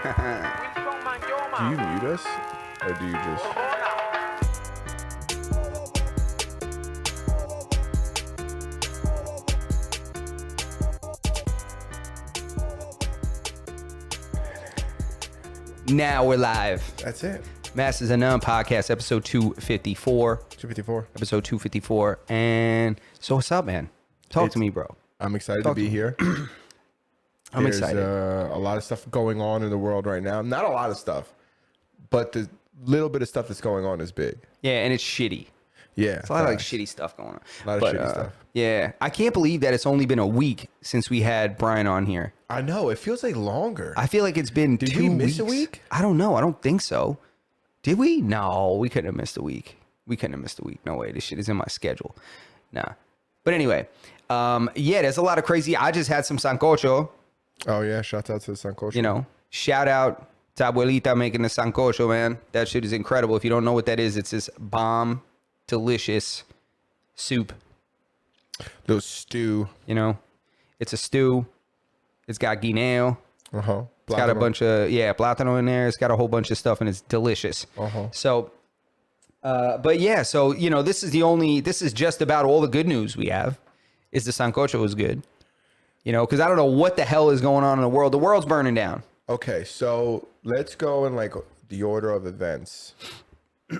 Do you mute us? Or do you just... Now we're live. That's it. Masters of None podcast, episode 254. 254. Episode 254. And so what's up, man? Talk to me, bro. I'm excited Talk to be to me. here. I'm excited. There's a lot of stuff going on in the world right now. Not a lot of stuff, but the little bit of stuff that's going on is big. Yeah, and it's shitty. Yeah. It's a lot of like shitty stuff going on. A lot of shitty stuff. Yeah. I can't believe that it's only been a week since we had Brian on here. I know. It feels like longer. I feel like it's been Did 2 we weeks. miss a week? I don't know. I don't think so. Did we? No, we couldn't have missed a week. We couldn't have missed a week. No way. This shit is in my schedule. Nah. But anyway, yeah, there's a lot of crazy. I just had some sancocho. Oh, yeah. Shout out to the Sancocho. You know, shout out to Abuelita making the sancocho, man. That shit is incredible. If you don't know what that is, it's this bomb, delicious soup. Those stew. You know, it's a stew. It's got guineo. Uh-huh. It's got a bunch of, plátano in there. It's got a whole bunch of stuff and it's delicious. Uh-huh. So, but yeah, so, you know, this is just about all the good news we have is the sancocho was good. You know, because I don't know what the hell is going on in the world. The world's burning down. Okay, so let's go in like the order of events.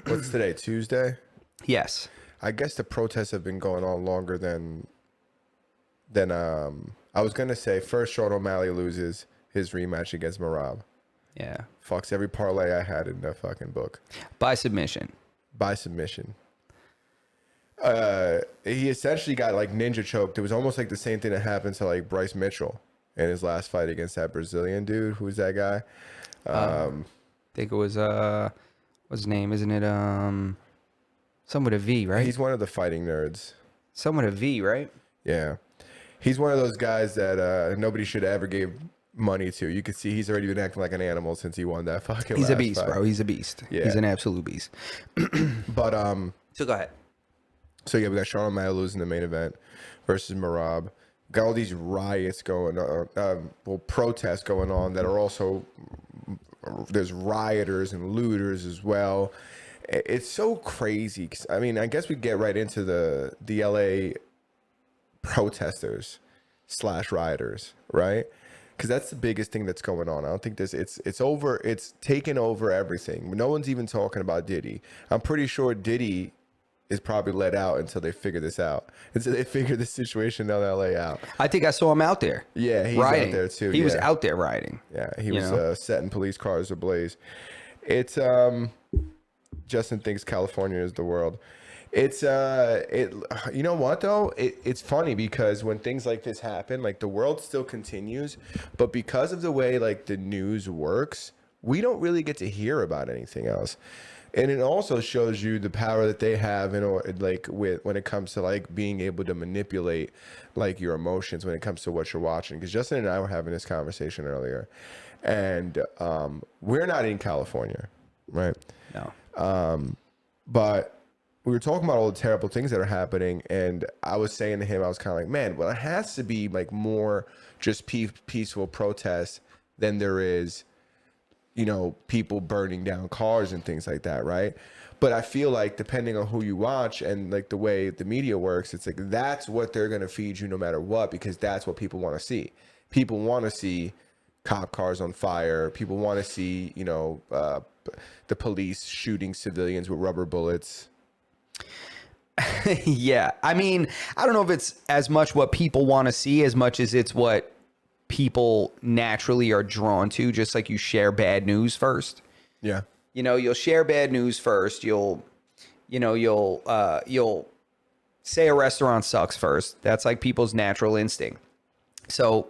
What's today? Tuesday? Yes. I guess the protests have been going on longer than I was gonna say. First, Sean O'Malley loses his rematch against Merab. Yeah. Fucks every parlay I had in the fucking book By submission. by submission. He essentially got like ninja choked. It was almost like the same thing that happened to like Bryce Mitchell in his last fight against that Brazilian dude. Who's that guy? I think it was what's his name? Isn't it some with a V, right? He's one of the fighting nerds. Some with a V, right? Yeah. He's one of those guys that nobody should ever give money to. You could see he's already been acting like an animal since he won that fucking He's a last beast, fight. bro. He's a beast. Yeah. He's an absolute beast. But So go ahead. so yeah, we got Sean O'Malley losing the main event versus Merab. Got all these riots going on, protests going on that are also, there's rioters and looters as well. It's so crazy. 'Cause, I mean, I guess we get right into the LA protesters / rioters, right? Because that's the biggest thing that's going on. I don't think it's over. It's taken over everything. No one's even talking about Diddy. I'm pretty sure Diddy is probably let out until they figure this out. Until they figure the situation in LA out. I think I saw him out there. Yeah, he's riding. out there too. He was yeah. out there riding. Yeah, he you was know? setting police cars ablaze. It's Justin thinks California is the world. It's you know what though? It's funny because when things like this happen, like the world still continues, but because of the way like the news works, we don't really get to hear about anything else. And it also shows you the power that they have when it comes to like being able to manipulate like your emotions when it comes to what you're watching. Because Justin and I were having this conversation earlier, and we're not in California, right? No. But we were talking about all the terrible things that are happening, and I was saying to him, I was kind of like, man, well, it has to be like more just peaceful protests than there is, you know, people burning down cars and things like that, right? But I feel like depending on who you watch and like the way the media works, it's like that's what they're going to feed you no matter what, because that's what people want to see. People want to see cop cars on fire. People want to see, you know, the police shooting civilians with rubber bullets. Yeah. I mean, I don't know if it's as much what people want to see as much as it's what people naturally are drawn to, just like you share bad news first. Yeah. You know, you'll share bad news first. You'll say a restaurant sucks first. That's like people's natural instinct. So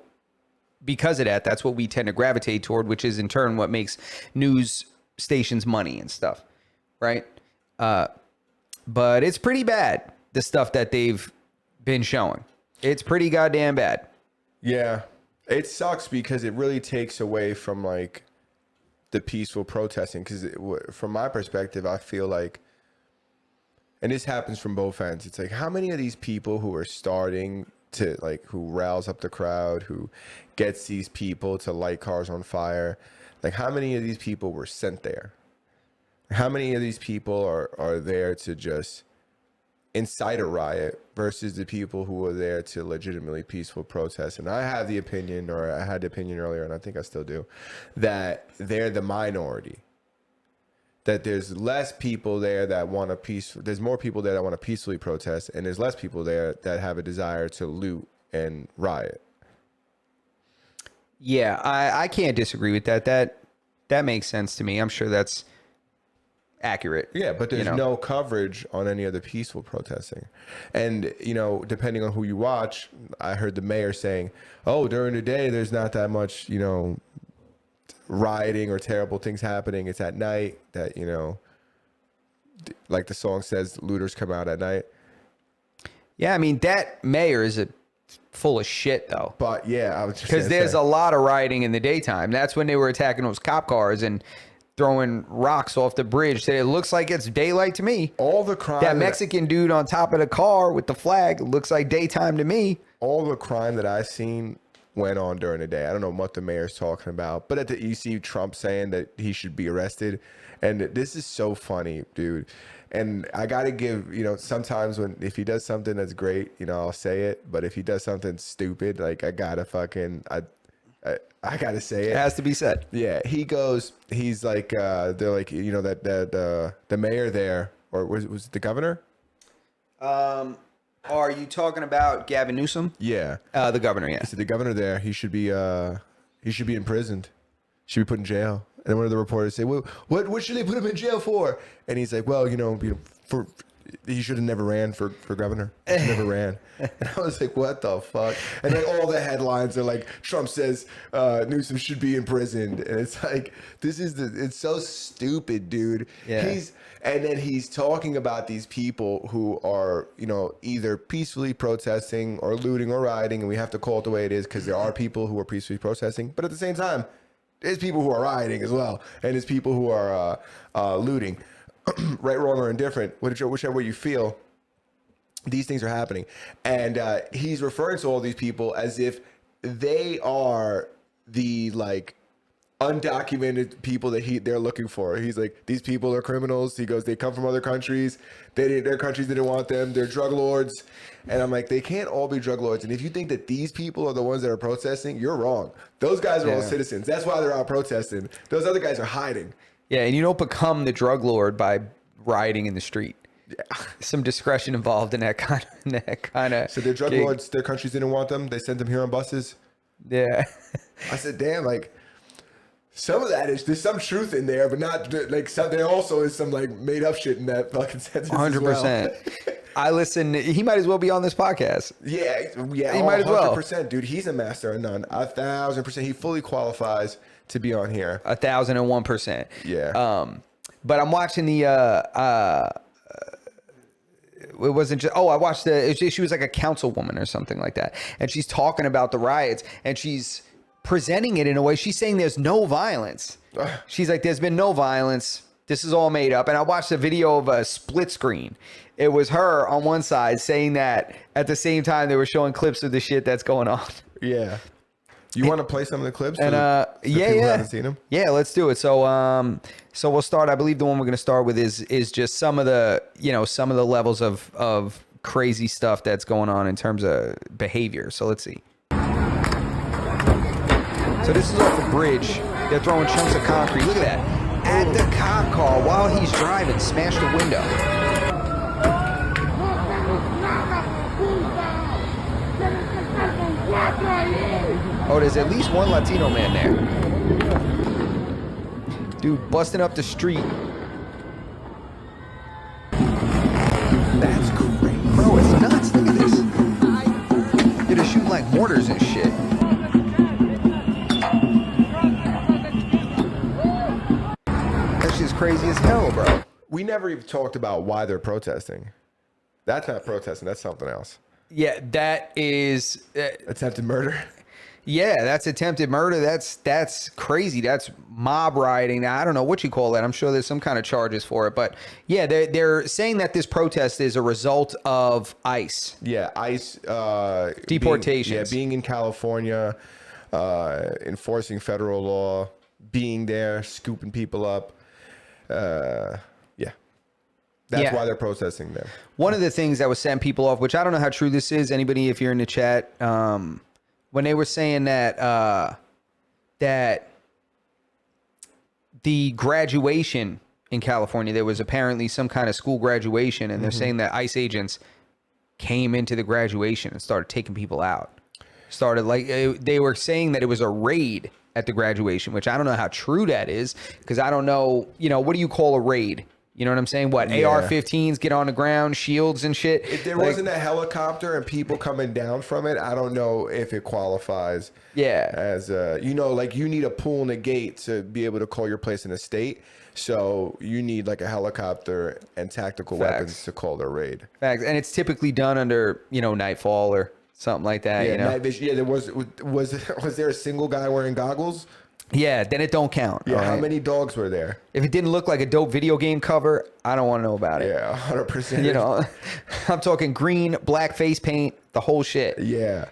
because of that, that's what we tend to gravitate toward, which is in turn what makes news stations money and stuff. Right. But it's pretty bad, the stuff that they've been showing. It's pretty goddamn bad. Yeah. It sucks because it really takes away from like the peaceful protesting. Because from my perspective, I feel like, and this happens from both ends, it's like how many of these people who are starting to like who riles up the crowd, who gets these people to light cars on fire. Like, how many of these people were sent there? How many of these people are there to just incite a riot versus the people who are there to legitimately peaceful protest? And I have the opinion, or I had the opinion earlier, and I think I still do, that they're the minority. That there's less people there that want to there's more people there that want to peacefully protest, and there's less people there that have a desire to loot and riot. Yeah, I can't disagree with that. That makes sense to me. I'm sure that's accurate. Yeah, but there's no coverage on any of the peaceful protesting. And, depending on who you watch, I heard the mayor saying, oh, during the day, there's not that much, rioting or terrible things happening. It's at night that, like the song says, looters come out at night. Yeah, I mean, that mayor is full of shit, though. But, yeah, I was just because there's a lot of rioting in the daytime. That's when they were attacking those cop cars and throwing rocks off the bridge. It looks like it's daylight to me. All the crime. That Mexican dude on top of the car with the flag looks like daytime to me. All the crime that I've seen went on during the day. I don't know what the mayor's talking about, but you see Trump saying that he should be arrested. And this is so funny, dude. And I got to give, sometimes if he does something that's great, I'll say it. But if he does something stupid, like I got to say it. It has to be said. Yeah. He's like, they're like, that the mayor there, or was it the governor? Are you talking about Gavin Newsom? Yeah. The governor, yeah. So the governor there, he should be imprisoned. Should be put in jail. And then one of the reporters say, well, what should they put him in jail for? And he's like, well, he should have never ran for governor. He never ran. And I was like, what the fuck? And then all the headlines are like, Trump says Newsom should be imprisoned. And it's like, it's so stupid, dude. Yeah. And then he's talking about these people who are, either peacefully protesting or looting or rioting. And we have to call it the way it is because there are people who are peacefully protesting. But at the same time, there's people who are rioting as well. And there's people who are looting. Right, wrong, or indifferent, whichever way you feel, these things are happening. And he's referring to all these people as if they are the undocumented people that they're looking for. He's like, these people are criminals. He goes, they come from other countries. Their countries didn't want them. They're drug lords. And I'm like, they can't all be drug lords. And if you think that these people are the ones that are protesting, you're wrong. Those guys are all citizens. That's why they're out protesting. Those other guys are hiding. Yeah, and you don't become the drug lord by rioting in the street. Yeah. Some discretion involved in that kind of. So they're drug lords. Their countries didn't want them. They sent them here on buses. Yeah. I said, damn, some of that there's some truth in there, but not there also is some made up shit in that fucking sentence. 100%. I listen. He might as well be on this podcast. Yeah. He might as well. 100%, dude. He's a master of none. 1,000%. He fully qualifies to be on here. 1,001%. Yeah. But I'm watching the. It wasn't just. Oh, I watched she was like a councilwoman or something like that, and she's talking about the riots, and she's presenting it in a way. She's saying there's no violence. She's like, there's been no violence. This is all made up. And I watched a video of a split screen. It was her on one side saying that. At the same time, they were showing clips of the shit that's going on. Yeah. You want to play some of the clips? And people who haven't seen them? Yeah, let's do it. So we'll start. I believe the one we're going to start with is just some of the levels of crazy stuff that's going on in terms of behavior. So let's see. So this is off a bridge. They're throwing chunks of concrete. Look at that. At the cop car while he's driving, smashed the window. Oh, there's at least one Latino man there. Dude, busting up the street. That's great. Bro, it's nuts. Look at this. Dude, they're shooting like mortars and shit. That shit's crazy as hell, bro. We never even talked about why they're protesting. That's not protesting. That's something else. Yeah, that is... Attempted murder. Yeah, that's attempted murder. That's crazy. That's mob rioting. I don't know what you call that. I'm sure there's some kind of charges for it. But yeah, they're saying that this protest is a result of ICE. Yeah, ICE Deportations. being in California, enforcing federal law, being there, scooping people up. Yeah, that's Yeah. why they're protesting them. One of the things that was setting people off, which I don't know how true this is. Anybody, if you're in the chat, when they were saying that that the graduation in California, there was apparently some kind of school graduation, and they're saying that ICE agents came into the graduation and started taking people out. Started like they were saying that it was a raid at the graduation, which I don't know how true that is, because I don't know, what do you call a raid? You know what I'm saying? What, Yeah. AR-15s get on the ground, shields and shit? If there Like, wasn't a helicopter and people coming down from it, I don't know if it qualifies. Yeah. As like you need a pool and a gate to be able to call your place in a state. So you need like a helicopter and tactical Facts. weapons to call their raid. Facts. And it's typically done under, nightfall or something like that, Yeah, night vision. Yeah, there was there a single guy wearing goggles? Yeah, then it don't count. Yeah, all how right? many dogs were there? If it didn't look like a dope video game cover, I don't want to know about it. Yeah, 100%. I'm talking green, black face paint, the whole shit. Yeah.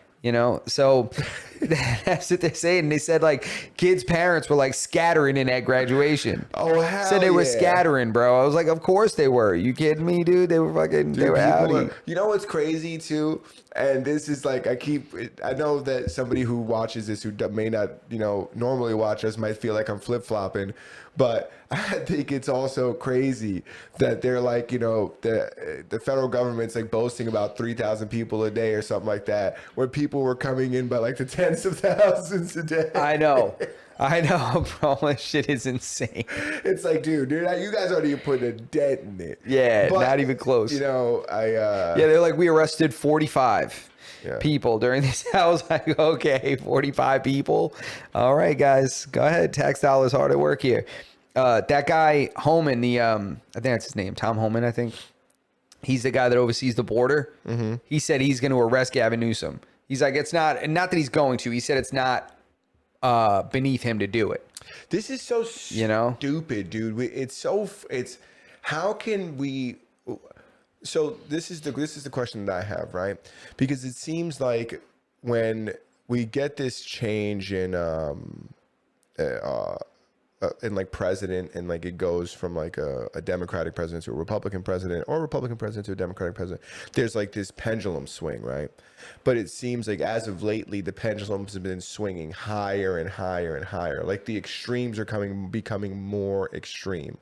So that's what they're saying. They said like kids' parents were like scattering in at graduation. Oh, hell Said they were yeah. scattering, bro. I was like, of course they were. You kidding me, dude? They were fucking, they were People outie. you know what's crazy too? And this is like, I know that somebody who watches this who may not, normally watch us might feel like I'm flip flopping, but I think it's also crazy that they're like, the federal government's like boasting about 3,000 people a day or something like that, when people were coming in by like the tens of thousands a day. I know, bro. That shit is insane. It's like, dude, you guys aren't even putting a dent in it. Yeah, not even close. Yeah, they're like, we arrested 45 Yeah. people during this. I was like, okay, 45 people. All right, guys, go ahead. Tax dollars hard at work here. That guy Homan, I think that's his name, Tom Homan, I think. He's the guy that oversees the border. Mm-hmm. He said he's going to arrest Gavin Newsom. He's like, it's not that he's going to. He said it's not beneath him to do it. This is so stupid, dude. It's how can we? So this is the question that I have, right? Because it seems like when we get this change in like president, and like it goes from like a Democratic president to a Republican president, or a Republican president to a Democratic president, there's like this pendulum swing, right? But it seems like as of lately, the pendulums have been swinging higher and higher and higher. Like the extremes are becoming more extreme.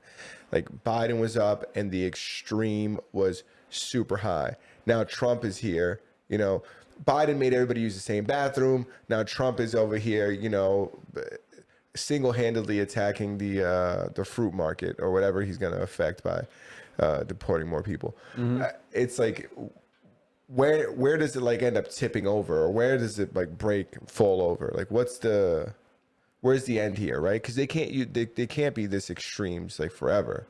Like Biden was up and the extreme was super high. Now Trump is here, Biden made everybody use the same bathroom. Now Trump is over here, single-handedly attacking the fruit market or whatever he's going to affect by deporting more people. Mm-hmm. It's like, where does it like end up tipping over, or where does it like fall over? Like where's the end here, right? Because they can't be this extremes like forever.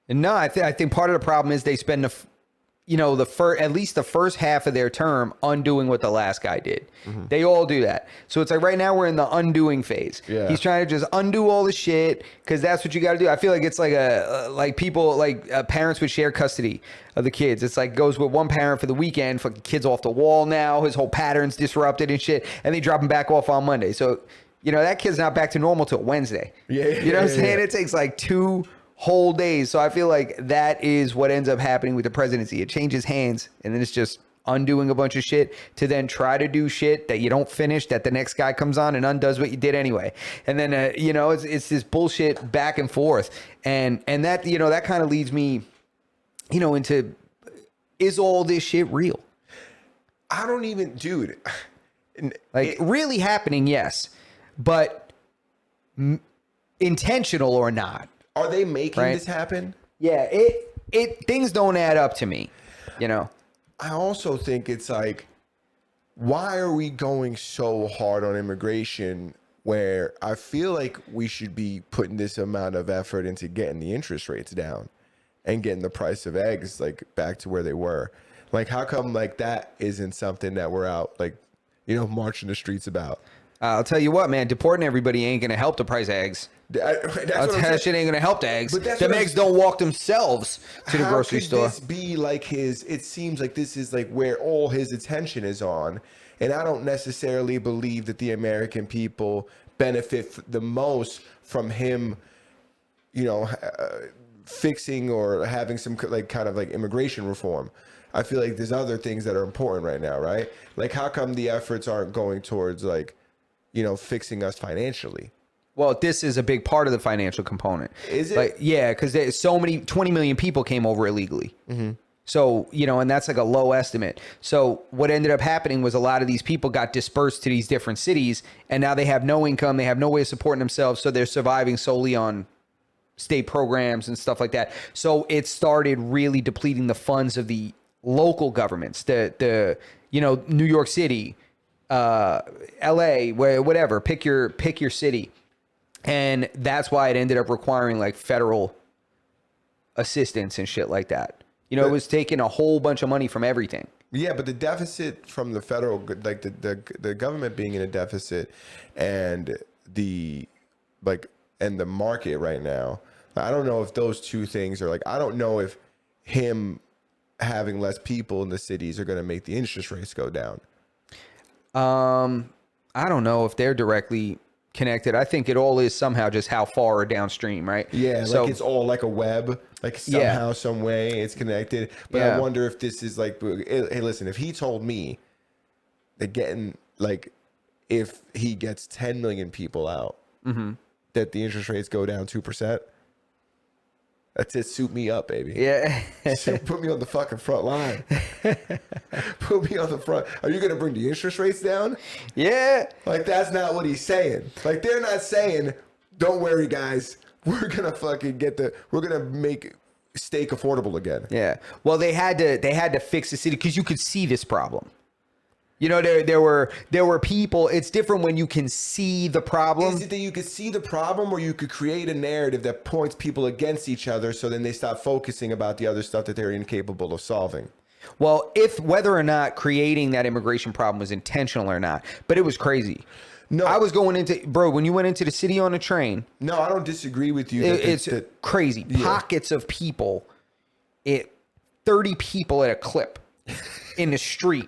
And no, I think part of the problem is they spend at least the first half of their term undoing what the last guy did. Mm-hmm. They all do that. So it's like right now we're in the undoing phase. Yeah. He's trying to just undo all the shit because that's what you got to do. I feel like it's like parents would share custody of the kids. It's like goes with one parent for the weekend, fucking kids off the wall now. His whole pattern's disrupted and shit, and they drop him back off on Monday. So that kid's not back to normal till Wednesday. Yeah, you know what I'm saying? It takes like 2 whole days. So I feel like that is what ends up happening with the presidency. It changes hands, and then it's just undoing a bunch of shit to then try to do shit that you don't finish, that the next guy comes on and undoes what you did anyway. And then, it's this bullshit back and forth. And that, that kind of leads me, into, is all this shit real? I don't even, dude. Really happening, yes. But intentional or not. Are they making Right? this happen? Yeah, things don't add up to me, I also think it's like, why are we going so hard on immigration, where I feel like we should be putting this amount of effort into getting the interest rates down and getting the price of eggs like back to where they were? Like, how come like that isn't something that we're out like, marching the streets about? I'll tell you what, man, deporting everybody ain't going to help the price of eggs. That's I'll what I'm tell you, saying. that shit ain't going to help the eggs. But that's Them what I'm eggs don't walk themselves to the grocery store. This be like his? It seems like this is like where all his attention is on, and I don't necessarily believe that the American people benefit the most from him, fixing or having some like kind of like immigration reform. I feel like there's other things that are important right now, right? Like, how come the efforts aren't going towards like, fixing us financially? Well, this is a big part of the financial component. Is it? Like, yeah, because there's so many, 20 million people came over illegally. Mm-hmm. So, and that's like a low estimate. So what ended up happening was a lot of these people got dispersed to these different cities, and now they have no income. They have no way of supporting themselves. So they're surviving solely on state programs and stuff like that. So it started really depleting the funds of the local governments, the New York City, LA, whatever, pick your city. And that's why it ended up requiring like federal assistance and shit like that. It was taking a whole bunch of money from everything. Yeah, but the deficit from the federal, like the government being in a deficit, and the market right now, I don't know if those two things are like, I don't know if him having less people in the cities are going to make the interest rates go down. I don't know if they're directly connected. I think it all is somehow just how far downstream, right? Yeah, so, like it's all like a web, like somehow, some way it's connected. But I wonder if this is like, hey, listen, if he told me that if he gets 10 million people out, that the interest rates go down 2%, that's it. Suit me up, baby. Yeah. Put me on the fucking front line. Put me on the front. Are you going to bring the interest rates down? Yeah. Like, that's not what he's saying. Like, they're not saying, don't worry, guys. We're going to fucking we're going to make steak affordable again. Yeah. Well, they had to fix the city because you could see this problem. There were people. It's different when you can see the problem. Is it that you could see the problem, or you could create a narrative that points people against each other, so then they stop focusing about the other stuff that they're incapable of solving? Well, whether or not creating that immigration problem was intentional or not, but it was crazy. No, I was going when you went into the city on a train. No, I don't disagree with you. It's crazy. Yeah. Pockets of people, 30 people at a clip in the street.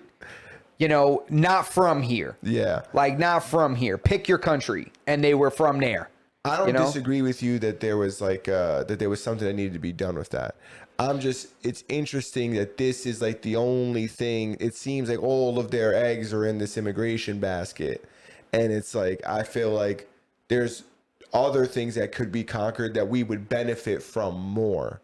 Not from here. Yeah. Like, not from here. Pick your country. And they were from there. I don't disagree with you that there was that there was something that needed to be done with that. It's interesting that this is like the only thing. It seems like all of their eggs are in this immigration basket. And it's like, I feel like there's other things that could be conquered that we would benefit from more.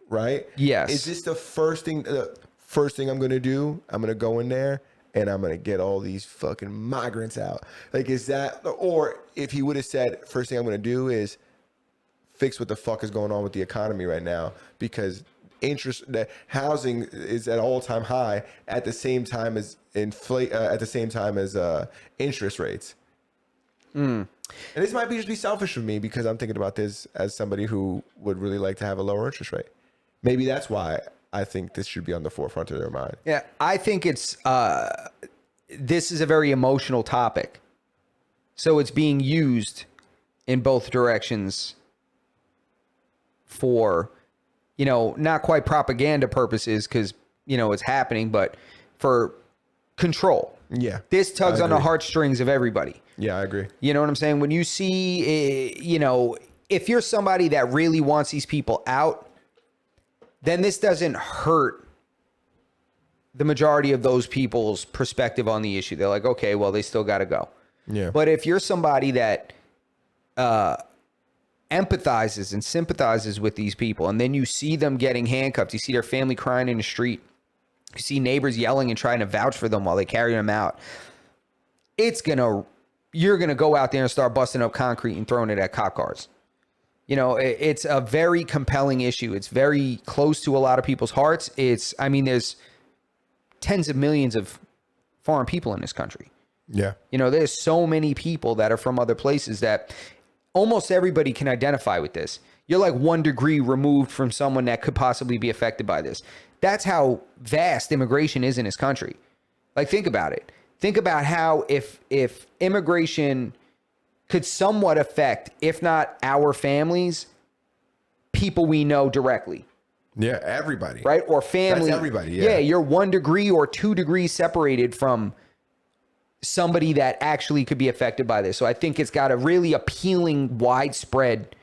Right? Yes. Is this the first thing I'm going to do? I'm going to go in there and I'm going to get all these fucking migrants out. Like, is that, or if he would have said, first thing I'm going to do is fix what the fuck is going on with the economy right now, because the housing is at all-time high at the same time as interest rates. And this might just be selfish of me, because I'm thinking about this as somebody who would really like to have a lower interest rate. Maybe that's why I think this should be on the forefront of their mind. Yeah, I think this is a very emotional topic. So it's being used in both directions for, not quite propaganda purposes, because, it's happening, but for control. Yeah. This tugs on the heartstrings of everybody. Yeah, I agree. You know what I'm saying? When you see, if you're somebody that really wants these people out, then this doesn't hurt the majority of those people's perspective on the issue. They're like, okay, well, they still got to go. Yeah. But if you're somebody that empathizes and sympathizes with these people, and then you see them getting handcuffed, you see their family crying in the street, you see neighbors yelling and trying to vouch for them while they carry them out, you're going to go out there and start busting up concrete and throwing it at cop cars. It's a very compelling issue. It's very close to a lot of people's hearts. There's tens of millions of foreign people in this country. Yeah. There's so many people that are from other places that almost everybody can identify with this. You're like 1 degree removed from someone that could possibly be affected by this. That's how vast immigration is in this country. Like, think about it. think about how if immigration could somewhat affect, if not our families, people we know directly. Yeah, everybody. Right? Or family. That's everybody, yeah. Yeah, you're 1 degree or 2 degrees separated from somebody that actually could be affected by this. So I think it's got a really appealing, widespread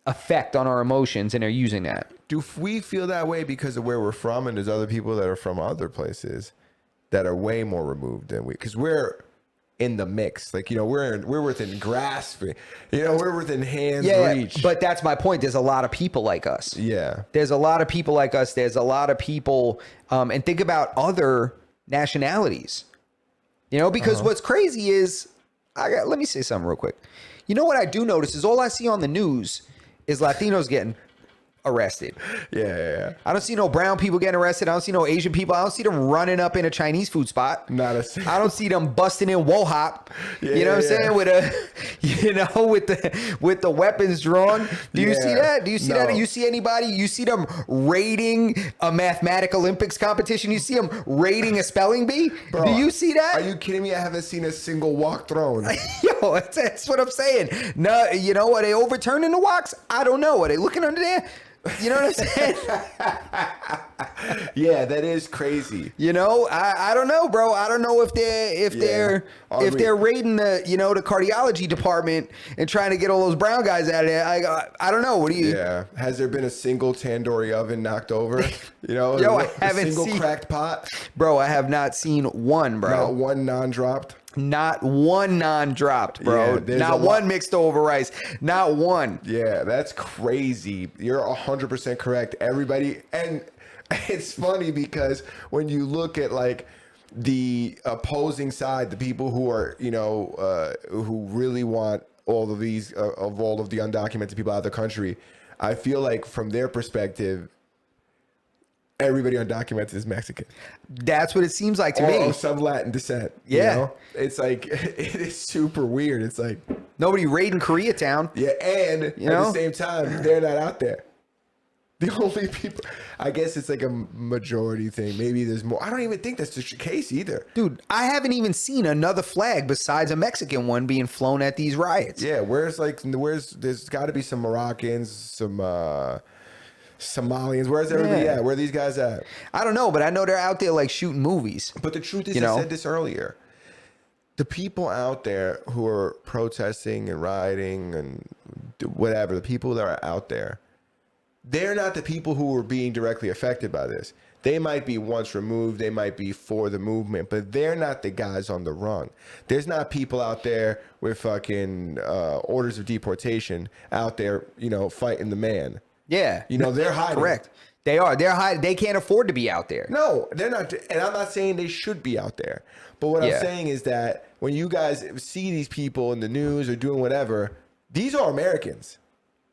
effect on our emotions, and they're using that. Do we feel that way because of where we're from, and there's other people that are from other places that are way more removed than we? Because we're in the mix, like, you know, we're within grasp, you know, we're within hands reach. But that's my point. There's a lot of people like us. Yeah, There's a lot of people like us. There's a lot of people, and think about other nationalities. You know, because what's crazy is, let me say something real quick. You know what I do notice is all I see on the news is Latinos getting arrested. yeah. I don't see no brown people getting arrested. I don't see no Asian people. I don't see them running up in a Chinese food spot. Not a single. I don't see them busting in Wohop. Yeah, you know what I'm yeah. saying? With with the weapons drawn. Do you see Yeah. that? Do you see No. that? Do you see anybody? You see them raiding a mathematical Olympics competition? You see them raiding a spelling bee? Bro, Do you see that? Are you kidding me? I haven't seen a single walk thrown. Yo, that's what I'm saying. No, you know, are they overturning the walks? I don't know. Are they looking under there? You know what I'm saying? Yeah, that is crazy. You know, I don't know, bro. I don't know if they're raiding the the cardiology department and trying to get all those brown guys out of there. I don't know. What do you? Yeah. Has there been a single tandoori oven knocked over? You know, Yo, I a haven't single seen- cracked pot. Bro, I have not seen one, bro. Not one non-dropped. Not one non-dropped, bro. Yeah, there's Not a lot- one mixed over rice. Not one. Yeah, that's crazy. You're 100% correct. Everybody, and it's funny because when you look at like the opposing side, the people who are, who really want all of these, of all of the undocumented people out of the country, I feel like from their perspective, everybody undocumented is Mexican. That's what it seems like to Or me. of some Latin descent. Yeah. You know? It's like, it is super weird. It's like, Nobody raiding Koreatown. yeah, and at know? the same time, they're not out there. The only people, I guess it's like a majority thing. Maybe there's more. I don't even think that's the case either. Dude, I haven't even seen another flag besides a Mexican one being flown at these riots. Yeah, there's got to be some Moroccans, some Somalians. Where's everybody Yeah. at? Where are these guys at? I don't know, but I know they're out there like shooting movies. But the truth is, You know? I said this earlier. The people out there who are protesting and rioting and whatever, the people that are out there, they're not the people who are being directly affected by this. They might be once removed, they might be for the movement, but they're not the guys on the run. There's not people out there with fucking orders of deportation out there, fighting the man. Yeah. They're hiding. Correct. They are. They're hiding. They can't afford to be out there. No, they're not. And I'm not saying they should be out there. But what Yeah. I'm saying is that when you guys see these people in the news or doing whatever, these are Americans.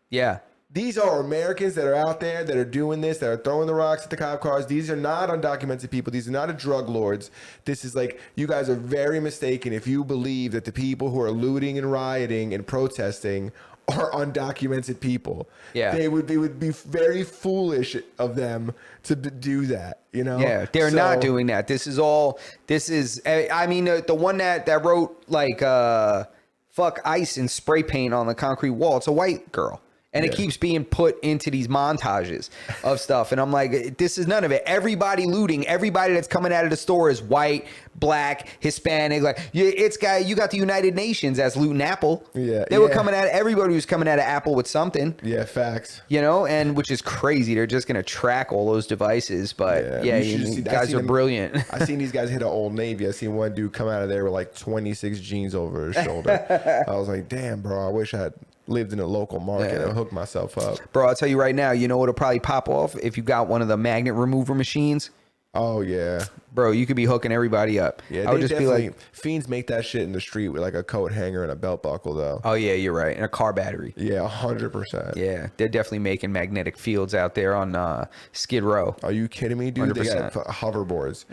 Yeah. These are Americans that are out there that are doing this, that are throwing the rocks at the cop cars. These are not undocumented people. These are not drug lords. This is like, you guys are very mistaken if you believe that the people who are looting and rioting and protesting are undocumented people. Yeah. They would be very foolish of them to do that, Yeah, they're not doing that. The one that wrote like fuck ICE and spray paint on the concrete wall, it's a white girl. And it Yeah. keeps being put into these montages of stuff. And I'm like, this is none of it. Everybody looting, everybody that's coming out of the store is white, black, Hispanic. Like, you got the United Nations that's looting Apple. Yeah, They were yeah. coming at everybody was coming out of Apple with something. Yeah, facts. And which is crazy. They're just going to track all those devices. But You should see- I guys seen are them- brilliant. I seen these guys hit an Old Navy. I seen one dude come out of there with like 26 jeans over his shoulder. I was like, damn, bro, I wish I had lived in a local market and hooked myself up. Bro, I'll tell you right now, you know what'll probably pop off if you got one of the magnet remover machines? Oh, yeah. Bro, you could be hooking everybody up. Yeah, I would they just be definitely, like, fiends make that shit in the street with like a coat hanger and a belt buckle, though. oh, yeah, you're right. And a car battery. Yeah, 100%. Yeah, they're definitely making magnetic fields out there on Skid Row. Are you kidding me, dude? They got 100%. hoverboards.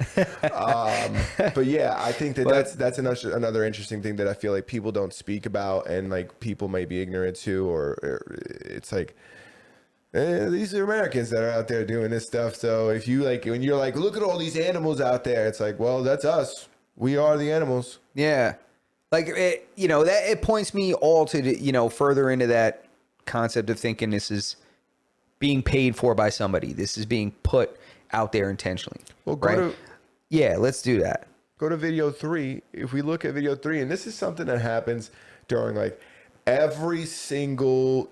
But yeah, I think that's another interesting thing that I feel like people don't speak about, and like people may be ignorant to, or it's like, these are Americans that are out there doing this stuff. So if you like, when you're like, look at all these animals out there, it's like, well, that's us. We are the animals. Yeah. Like, that it points me all to, further into that concept of thinking this is being paid for by somebody. This is being put out there intentionally. Well, right? Yeah, let's do that. Go to video 3. If we look at video 3, and this is something that happens during like every single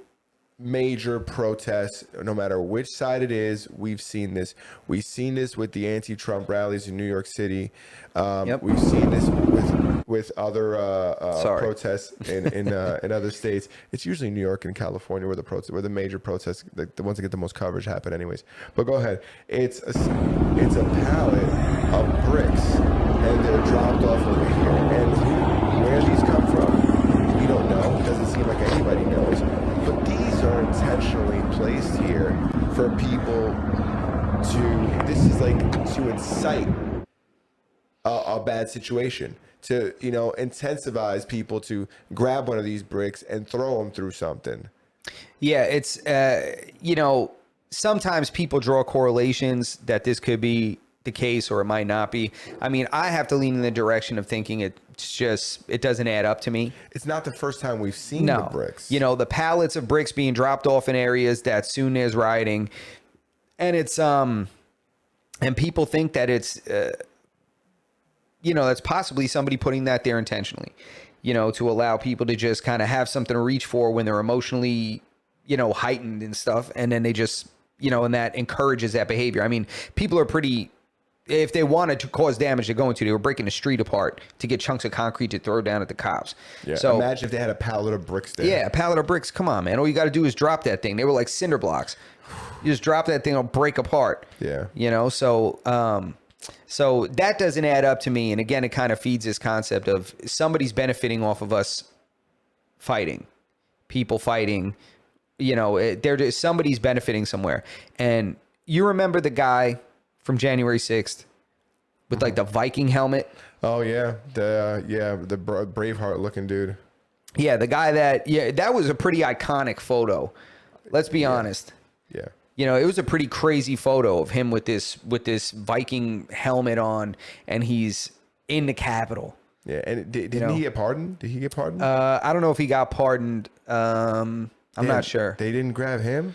major protest, no matter which side it is, we've seen this. We've seen this with the anti-Trump rallies in New York City. Yep. We've seen this with other protests in other states. It's usually New York and California where the major protests, the ones that get the most coverage, happen anyways. But go ahead. It's a pallet of bricks, and they're dropped off over here. And where these come from, we don't know. It doesn't seem like anybody knows. But these are intentionally placed here for people to incite a bad situation, to incentivize people to grab one of these bricks and throw them through something. Yeah, it's sometimes people draw correlations that this could be the case or it might not be. I mean, I have to lean in the direction of thinking it doesn't add up to me. It's not the first time we've seen the bricks. The pallets of bricks being dropped off in areas that soon there's rioting, and it's and people think that it's that's possibly somebody putting that there intentionally, to allow people to just kind of have something to reach for when they're emotionally, heightened and stuff. And then they just, and that encourages that behavior. I mean, people are pretty, if they wanted to cause damage, they're going to. They were breaking the street apart to get chunks of concrete to throw down at the cops. Yeah. So imagine if they had a pallet of bricks there. Yeah, a pallet of bricks. Come on, man. All you got to do is drop that thing. They were like cinder blocks. You just drop that thing, it'll break apart. Yeah. So that doesn't add up to me. And again, it kind of feeds this concept of somebody's benefiting off of us fighting, people fighting. Somebody's benefiting somewhere. And you remember the guy from January 6th with like the Viking helmet? Oh yeah, the Braveheart looking dude. Yeah, the guy that was a pretty iconic photo. Let's be honest. Yeah. It was a pretty crazy photo of him with this Viking helmet on, and he's in the Capitol. Yeah, and didn't he get pardoned? Did he get pardoned? I don't know if he got pardoned. I'm not sure. They didn't grab him?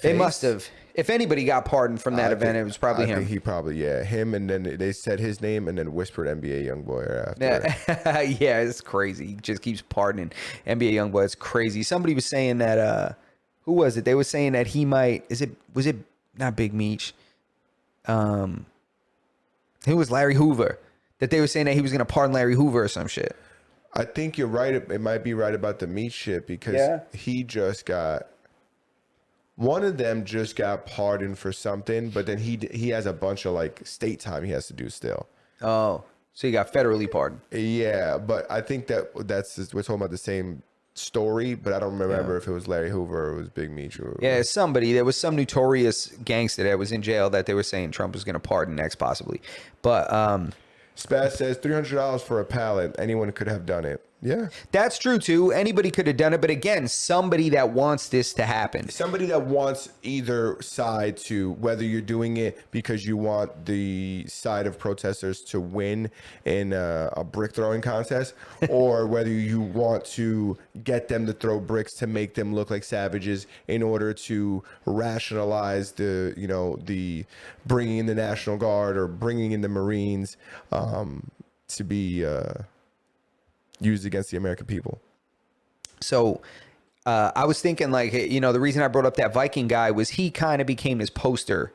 They must have. If anybody got pardoned from that event, it was probably him. I think he probably, him, and then they said his name and then whispered NBA Youngboy after. Yeah, yeah, it's crazy. He just keeps pardoning NBA Youngboy. It's crazy. Somebody was saying that, who was it? They were saying that he might, was it not Big Meech? Who was Larry Hoover? That they were saying that he was going to pardon Larry Hoover or some shit. I think you're right. It might be right about the Meech shit because he just got, one of them just got pardoned for something, but then he has a bunch of like state time he has to do still. Oh, so he got federally pardoned. Yeah, but I think we're talking about the same story, but I don't remember if it was Larry Hoover or it was Big Meech. Yeah, somebody. There was some notorious gangster that was in jail that they were saying Trump was going to pardon next, possibly. But Spaz says $300 for a pallet. Anyone could have done it. Yeah, that's true too. Anybody could have done it, but again, somebody that wants this to happen. Somebody that wants either side to, whether you're doing it because you want the side of protesters to win in a brick throwing contest, or whether you want to get them to throw bricks to make them look like savages in order to rationalize the bringing in the National Guard or bringing in the Marines to be used against the American people. So I was thinking the reason I brought up that Viking guy was he kind of became this poster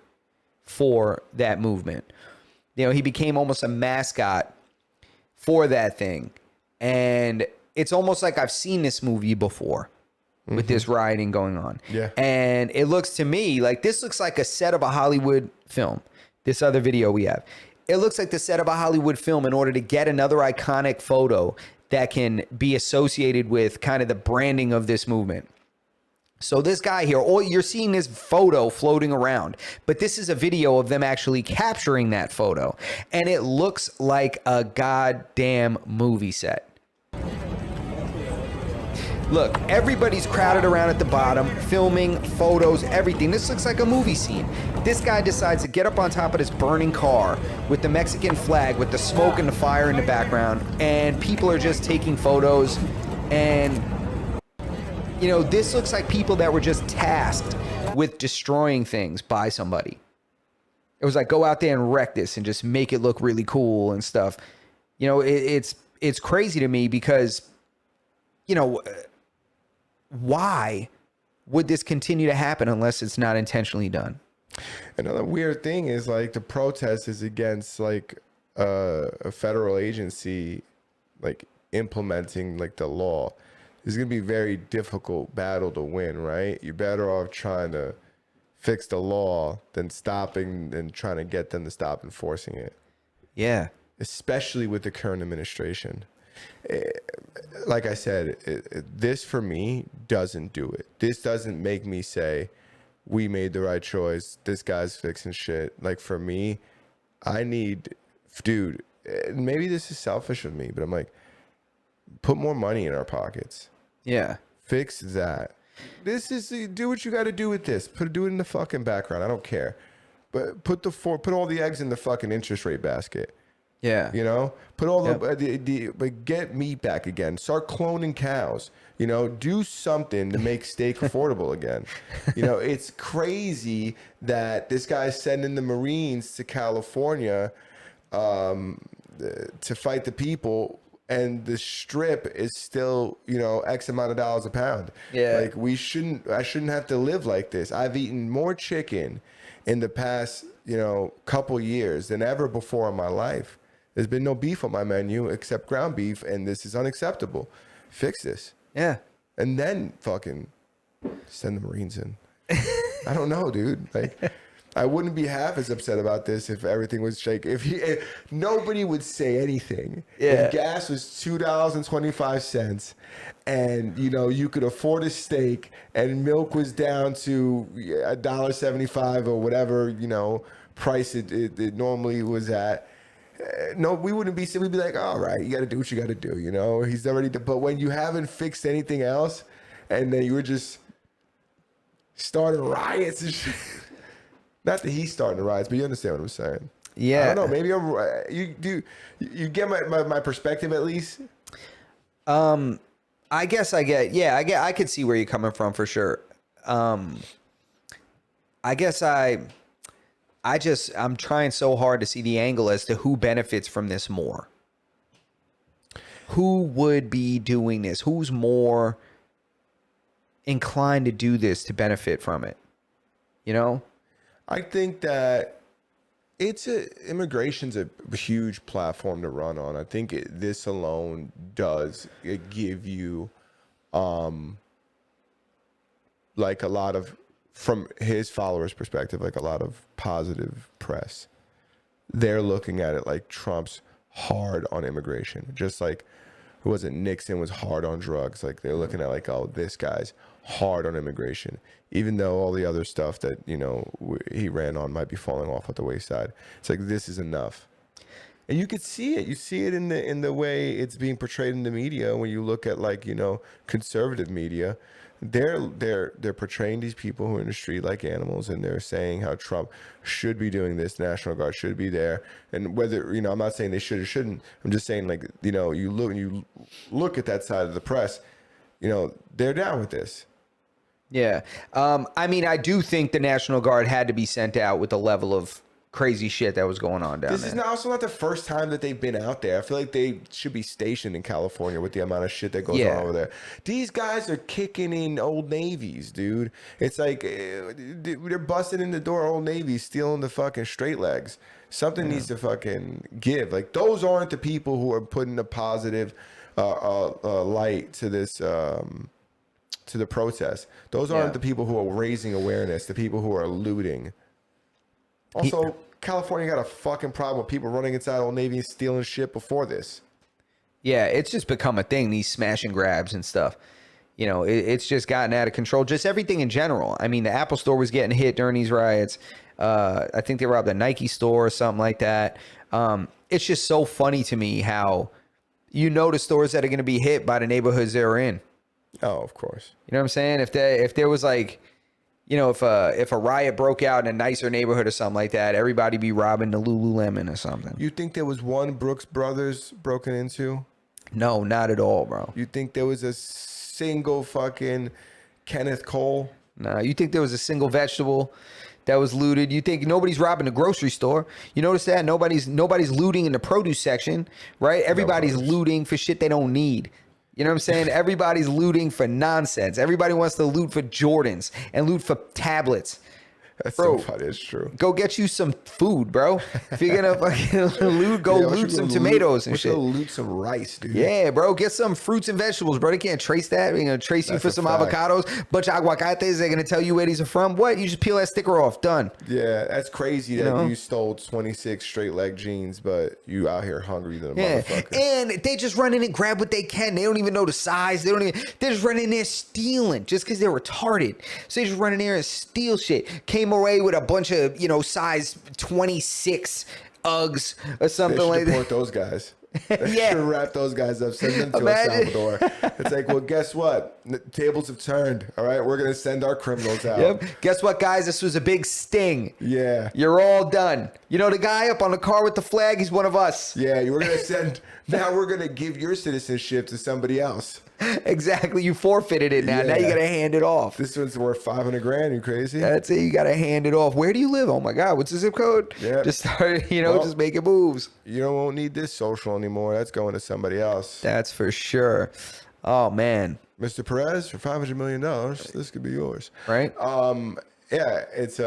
for that movement. He became almost a mascot for that thing. And it's almost like I've seen this movie before with this rioting going on. Yeah. And it looks to me like this looks like a set of a Hollywood film. This other video we have. It looks like the set of a Hollywood film in order to get another iconic photo that can be associated with kind of the branding of this movement. So this guy here, you're seeing this photo floating around, but this is a video of them actually capturing that photo. And it looks like a goddamn movie set. Look, everybody's crowded around at the bottom, filming, photos, everything. This looks like a movie scene. This guy decides to get up on top of this burning car with the Mexican flag, with the smoke and the fire in the background, and people are just taking photos. And, you know, this looks like people that were just tasked with destroying things by somebody. It was like, go out there and wreck this and just make it look really cool and stuff. You know, it's crazy to me because, you know, why would this continue to happen unless it's not intentionally done? Another weird thing is like the protest is against like a federal agency like implementing like the law. It's gonna be a very difficult battle to win, right? You're better off trying to fix the law than stopping and trying to get them to stop enforcing it. Yeah. Especially with the current administration. Like I said, this for me doesn't do it. This doesn't make me say we made the right choice. This guy's fixing shit. Like for me, I need, dude, maybe this is selfish of me, but I'm like, put more money in our pockets. Yeah. Fix that. This is, do what you got to do with this. Do it in the fucking background. I don't care. But put all the eggs in the fucking interest rate basket. Yeah. You know, put all but get meat back again. Start cloning cows. You know, do something to make steak affordable again. You know, it's crazy that this guy's sending the Marines to California to fight the people, and the strip is still, you know, X amount of dollars a pound. Yeah. Like I shouldn't have to live like this. I've eaten more chicken in the past, you know, couple years than ever before in my life. There's been no beef on my menu except ground beef, and this is unacceptable. Fix this. Yeah. And then fucking send the Marines in. I don't know, dude. Like, I wouldn't be half as upset about this if everything was shaky. If nobody would say anything. Yeah. If gas was $2.25 and, you know, you could afford a steak and milk was down to $1.75 or whatever, you know, price it normally was at. No, we wouldn't be. We'd be like, all right, you got to do what you got to do. You know, he's already. But when you haven't fixed anything else, and then you were just starting riots and shit. Not that he's starting the riots, but you understand what I'm saying. Yeah. I don't know. Maybe you get my perspective at least. I guess I get. Yeah, I could see where you're coming from for sure. I guess I'm trying so hard to see the angle as to who benefits from this more. Who would be doing this? Who's more inclined to do this to benefit from it? You know? I think that immigration's a huge platform to run on. I think this alone does give you like a lot of, from his followers' perspective, like a lot of positive press. They're looking at it like Trump's hard on immigration, just like who was it? Nixon was hard on drugs. Like they're looking at like, oh, this guy's hard on immigration, even though all the other stuff that, you know, he ran on might be falling off at the wayside. It's like, this is enough. And you could see it. You see it in the way it's being portrayed in the media. When you look at, like, you know, conservative media, they're portraying these people who are in the street like animals, and they're saying how Trump should be doing this, National Guard should be there, and whether, you know, I'm not saying they should or shouldn't. I'm just saying, like, you know, you look at that side of the press, you know, they're down with this. Yeah. I mean, I do think the National Guard had to be sent out with the level of crazy shit that was going on down there. This is also not the first time that they've been out there. I feel like they should be stationed in California with the amount of shit that goes on over there. These guys are kicking in Old Navies, dude. It's like they're busting in the door Old Navies, stealing the fucking straight legs. Something needs to fucking give. Like, those aren't the people who are putting a positive light to this to the protest. Those aren't the people who are raising awareness, the people who are looting. Also, California got a fucking problem with people running inside Old Navy and stealing shit before this. Yeah, it's just become a thing, these smash and grabs and stuff. You know, it's just gotten out of control. Just everything in general. I mean, the Apple store was getting hit during these riots. I think they robbed a Nike store or something like that. It's just so funny to me how, you know, the stores that are going to be hit by the neighborhoods they're in. Oh, of course. You know what I'm saying? If there was like, you know, if a riot broke out in a nicer neighborhood or something like that, everybody be robbing the Lululemon or something. You think there was one Brooks Brothers broken into? No, not at all, bro. You think there was a single fucking Kenneth Cole? Nah, you think there was a single vegetable that was looted? You think nobody's robbing the grocery store? You notice that nobody's looting in the produce section, right? Everybody's looting for shit they don't need. You know what I'm saying? Everybody's looting for nonsense. Everybody wants to loot for Jordans and loot for tablets. That's Bro, so funny. It's true. Go get you some food, bro. If you're gonna fucking loot, go Yeah, loot some tomatoes and we should shit. go loot some rice, dude. Yeah, bro. Get some fruits and vegetables, bro. They can't trace that. They're gonna trace you That's for a some fact. avocados, bunch of aguacates. They're gonna tell you where these are from. What? You just peel that sticker off. Done. Yeah, that's crazy that know? you stole 26 straight leg jeans, but you out here hungry than a Yeah, motherfucker. and they just run in and grab what they can. They don't even know the size. They're just running in there stealing just because they're retarded. So they just run in there and steal shit. Came away with a bunch of, you know, size 26 Uggs or They something should like deport that. those guys. They Yeah. should wrap those guys up, send them to El Imagine. Salvador. It's like, well, guess what? The tables have turned. All right, we're gonna send our criminals out. Yep. Guess what, guys? This was a big sting. Yeah, You're all done. You know the guy up on the car with the flag? He's one of us. yeah. You were gonna send. Now we're gonna give your citizenship to somebody else. Exactly. You forfeited it now. Now you Yeah. gotta hand it off. This one's worth 500 grand. You crazy? That's it. You gotta hand it off. Where do you live? Oh my God, what's the zip code? Yeah. Just start, Well- just making moves. You won't need this social anymore. That's going to somebody else. That's for sure. Oh man. Mr. Perez, for $500 million, this could be yours. Right? Yeah, it's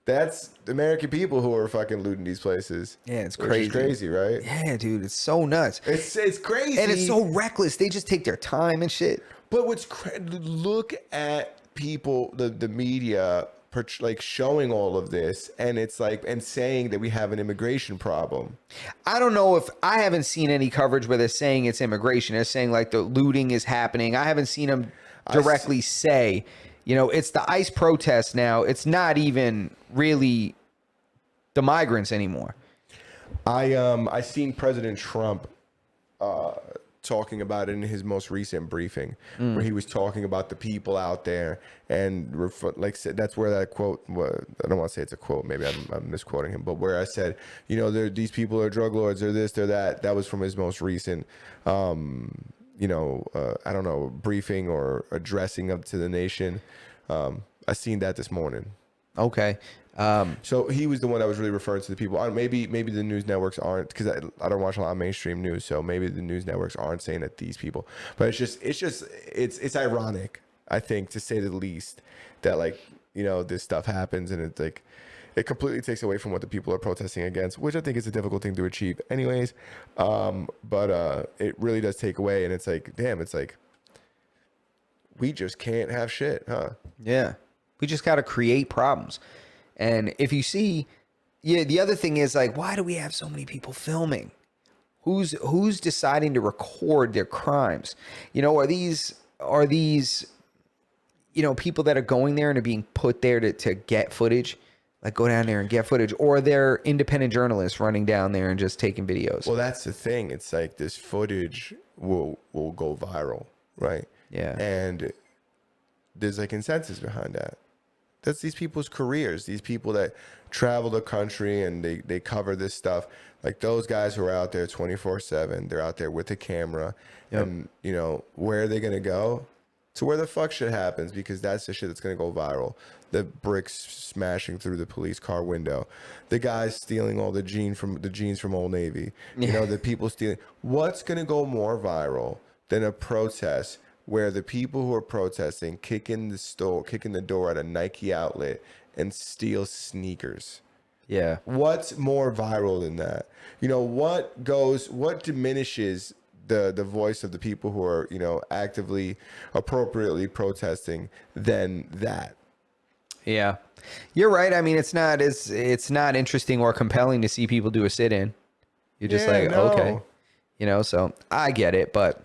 that's the American people who are fucking looting these places. Yeah, it's Which crazy. is crazy, right? Yeah, dude, it's so nuts. It's crazy, And it's so reckless. They just take their time and shit. But look at people, the media, like showing all of this, and it's like and saying that we have an immigration problem. I don't know if I haven't seen any coverage where they're saying it's immigration. They're saying like the looting is happening. I haven't seen them directly say, you know, it's the ICE protests now. It's not even really the migrants anymore. I seen President Trump talking about it in his most recent briefing, where he was talking about the people out there, and like said, that's where that quote. I don't want to say it's a quote. Maybe I'm misquoting him, but where I said, you know, these people are drug lords, they're this, they're that. That was from his most recent, I don't know, briefing or addressing up to the nation. I seen that this morning. Okay. So he was the one that was really referring to the people. Maybe the news networks aren't, because I don't watch a lot of mainstream news, so maybe the news networks aren't saying that these people. But it's ironic, I think, to say the least, that like, you know, this stuff happens and it's like it completely takes away from what the people are protesting against, which I think is a difficult thing to achieve, anyways. But it really does take away, and it's like, damn, it's like we just can't have shit, huh? Yeah. We just got to create problems. And if you see, yeah, the other thing is like, why do we have so many people filming? Who's deciding to record their crimes? You know, are these, you know, people that are going there and are being put there to get footage, like go down there and get footage, or they're independent journalists running down there and just taking videos? Well, that's the thing. It's like this footage will go viral, right? Yeah. And there's a consensus behind that. That's these people's careers. These people that travel the country and they cover this stuff. Like those guys who are out there 24/7. They're out there with the camera. Yep. And, you know, where are they going to go? To where the fuck shit happens, because that's the shit that's going to go viral. The bricks smashing through the police car window. The guys stealing all the jeans from Old Navy. You know, the people stealing. What's going to go more viral than a protest where the people who are protesting kick in the door at a Nike outlet and steal sneakers? Yeah. What's more viral than that? You know, what diminishes the voice of the people who are, you know, actively, appropriately protesting than that? Yeah. You're right. I mean, it's not interesting or compelling to see people do a sit-in. You're just Yeah, like, no. okay. You know, so I get it, but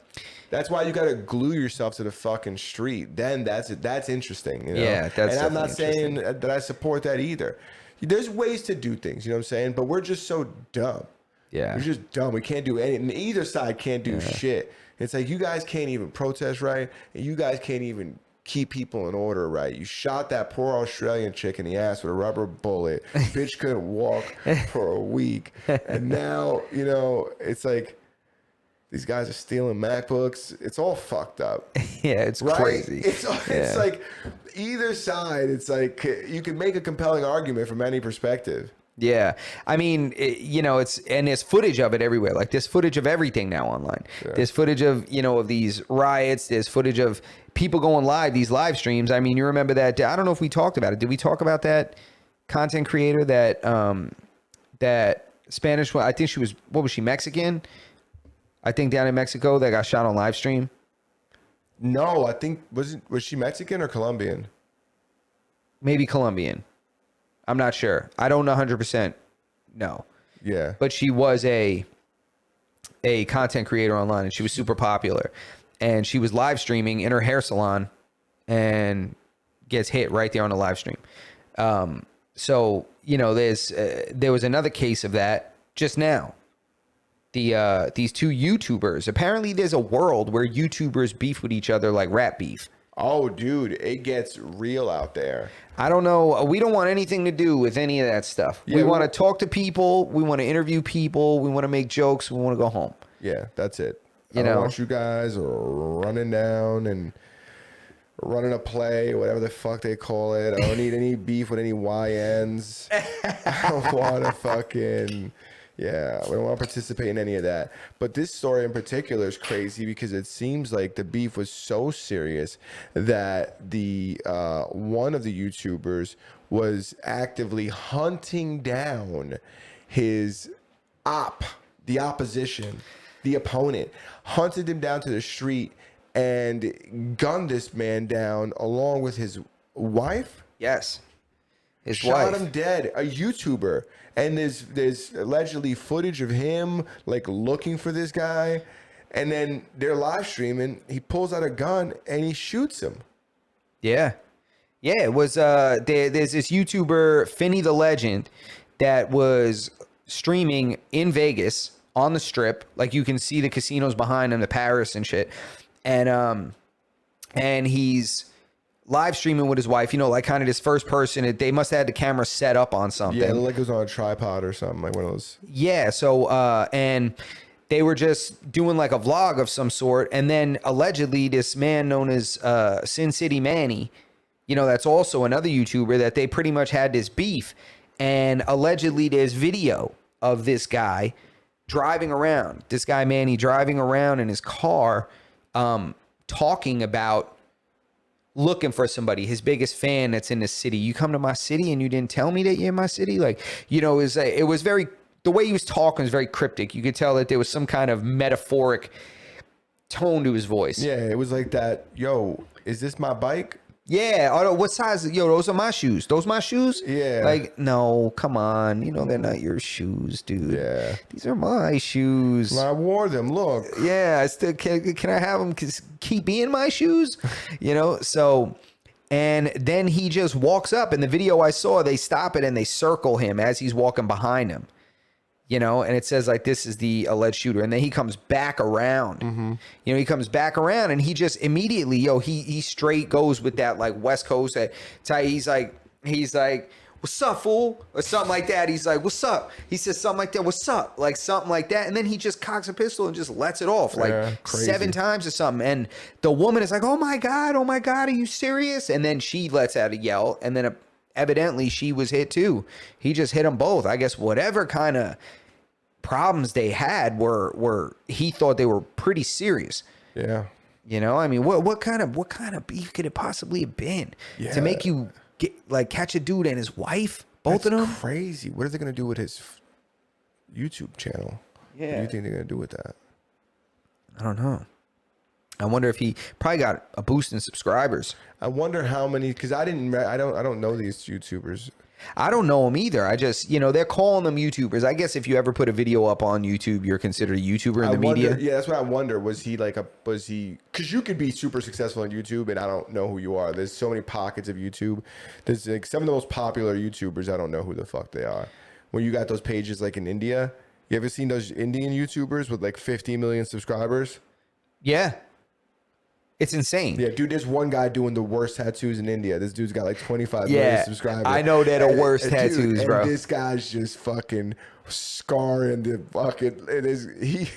That's why you got to glue yourself to the fucking street. Then that's interesting. You know? Yeah, that's and I'm not definitely saying that I support that either. There's ways to do things, you know what I'm saying? But we're just so dumb. Yeah. We're just dumb. We can't do any. And either side can't do shit. It's like you guys can't even protest right, and you guys can't even keep people in order right. You shot that poor Australian chick in the ass with a rubber bullet. Bitch couldn't walk for a week, and now it's like these guys are stealing MacBooks. It's all fucked up. Yeah, it's Right? crazy. It's like either side. It's like you can make a compelling argument from any perspective. Yeah. I mean, and there's footage of it everywhere. Like there's footage of everything now online. Yeah. There's footage of, of these riots. There's footage of people going live, these live streams. I mean, you remember that? I don't know if we talked about it. Did we talk about that content creator that Spanish one? I think she was, what was she, Mexican? I think down in Mexico that got shot on live stream. No, I think was she Mexican or Colombian? Maybe Colombian. I'm not sure. I don't know 100% no. Yeah. But she was a content creator online, and she was super popular. And she was live streaming in her hair salon and gets hit right there on the live stream. So, there was another case of that just now. These two YouTubers. Apparently there's a world where YouTubers beef with each other like rap beef. Oh, dude, it gets real out there. I don't know. We don't want anything to do with any of that stuff. Yeah, we want to talk to people. We want to interview people. We want to make jokes. We want to go home. Yeah, that's it. You I don't know? want you guys running down and running a play, whatever the fuck they call it. I don't need any beef with any YNs. I don't want to fucking... Yeah, we don't want to participate in any of that. But this story in particular is crazy because it seems like the beef was so serious that the one of the YouTubers was actively hunting down his the opposition, the opponent, hunted him down to the street and gunned this man down along with his wife. Yes. His Shot wife. him dead, a YouTuber. And there's allegedly footage of him like looking for this guy, and then they're live streaming. He pulls out a gun and he shoots him. Yeah. Yeah, it was there's this YouTuber, Finney the Legend, that was streaming in Vegas on the strip. Like you can see the casinos behind him, the Paris and shit. And he's live streaming with his wife, like kind of this first person. They must have had the camera set up on something. Yeah, it looked like it was on a tripod or something, like one of those. Yeah. So, and they were just doing like a vlog of some sort. And then allegedly this man known as Sin City Manny, that's also another YouTuber, that they pretty much had this beef. And allegedly there's video of this guy driving around, this guy Manny driving around in his car, talking about looking for somebody, his biggest fan that's in the city. You come to my city and you didn't tell me that you're in my city? Like, it was very, the way he was talking was very cryptic. You could tell that there was some kind of metaphoric tone to his voice. Yeah, it was like that. Yo, is this my bike? Yeah. Oh, what size? Yo, those are my shoes. Those my shoes? Yeah. Like, no, come on. They're not your shoes, dude. Yeah. These are my shoes. I wore them. Look. Yeah, I still can I have them keep being my shoes? So, and then he just walks up. In the video I saw, they stop it and they circle him as he's walking behind him. And it says like, this is the alleged shooter. And then he comes back around. Mm-hmm. He comes back around and he just immediately, he straight goes with that like West Coast. He's like, what's up, fool? Or something like that. He's like, what's up? He says something like that. What's up? Like something like that. And then he just cocks a pistol and just lets it off like crazy. 7 times or something. And the woman is like, oh my God, are you serious? And then she lets out a yell. And then evidently she was hit too. He just hit them both. I guess whatever kind of problems they had were he thought they were pretty serious. Yeah. I mean, what kind of beef could it possibly have been to make you catch a dude and his wife, both of them? Crazy. What are they gonna do with his YouTube channel? Yeah. What do you think they're gonna do with that? I don't know. I wonder if he probably got a boost in subscribers. I wonder how many, because I don't know these YouTubers. I don't know them either. I just, they're calling them YouTubers. I guess if you ever put a video up on YouTube, you're considered a YouTuber in the media. Yeah, that's what I wonder. Was he because you could be super successful on YouTube and I don't know who you are. There's so many pockets of YouTube. There's like some of the most popular YouTubers, I don't know who the fuck they are. When you got those pages like in India, You ever seen those Indian YouTubers with like 50 million subscribers? Yeah. It's insane. Yeah, dude, there's one guy doing the worst tattoos in India. This dude's got like 25 million Yeah, subscribers. I know they're the And- worst and dude, tattoos, and bro. this guy's just fucking scarring the fucking. It is he.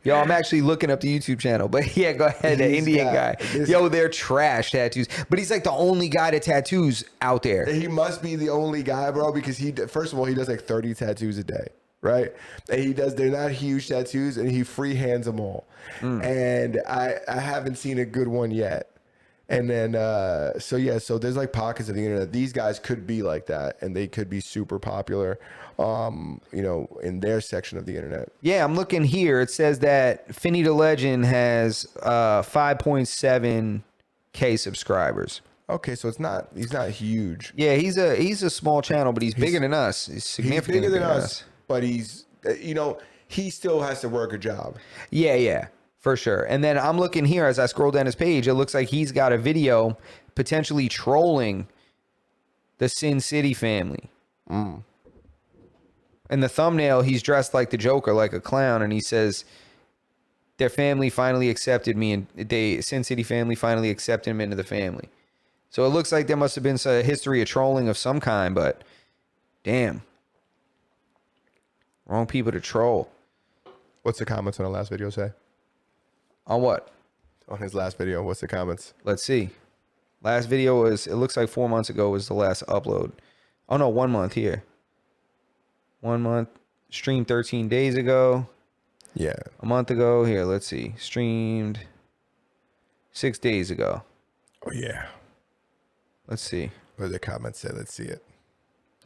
Yo, I'm actually looking up the YouTube channel, but yeah, go ahead. The He's Indian got guy. this- Yo, they're trash tattoos. But he's like the only guy that tattoos out there. He must be the only guy, bro, because first of all, he does like 30 tattoos a day, right? And they're not huge tattoos, and he freehands them all. And I haven't seen a good one yet. And then, so there's like pockets of the internet. These guys could be like that, and they could be super popular, in their section of the internet. Yeah, I'm looking here. It says that Finny the Legend has 5.7K subscribers. Okay, so he's not huge. Yeah, he's a small channel, but he's bigger than us. He's He's significantly bigger than us, but he's, he still has to work a job. Yeah, for sure. And then I'm looking here as I scroll down his page. It looks like he's got a video potentially trolling the Sin City family. In the thumbnail, he's dressed like the Joker, like a clown, and he says, "Their family finally accepted me, and Sin City family finally accepted him into the family." So it looks like there must have been a history of trolling of some kind, but damn, wrong people to troll. What's the comments on the last video say? On what? On his last video, what's the comments? Let's see. Last video was, it looks like 4 months ago was the last upload. Oh no, 1 month here. 1 month. Streamed 13 days ago. Yeah. A month ago. Here, let's see. Streamed 6 days ago. Oh yeah. Let's see. What did the comments say? Let's see it.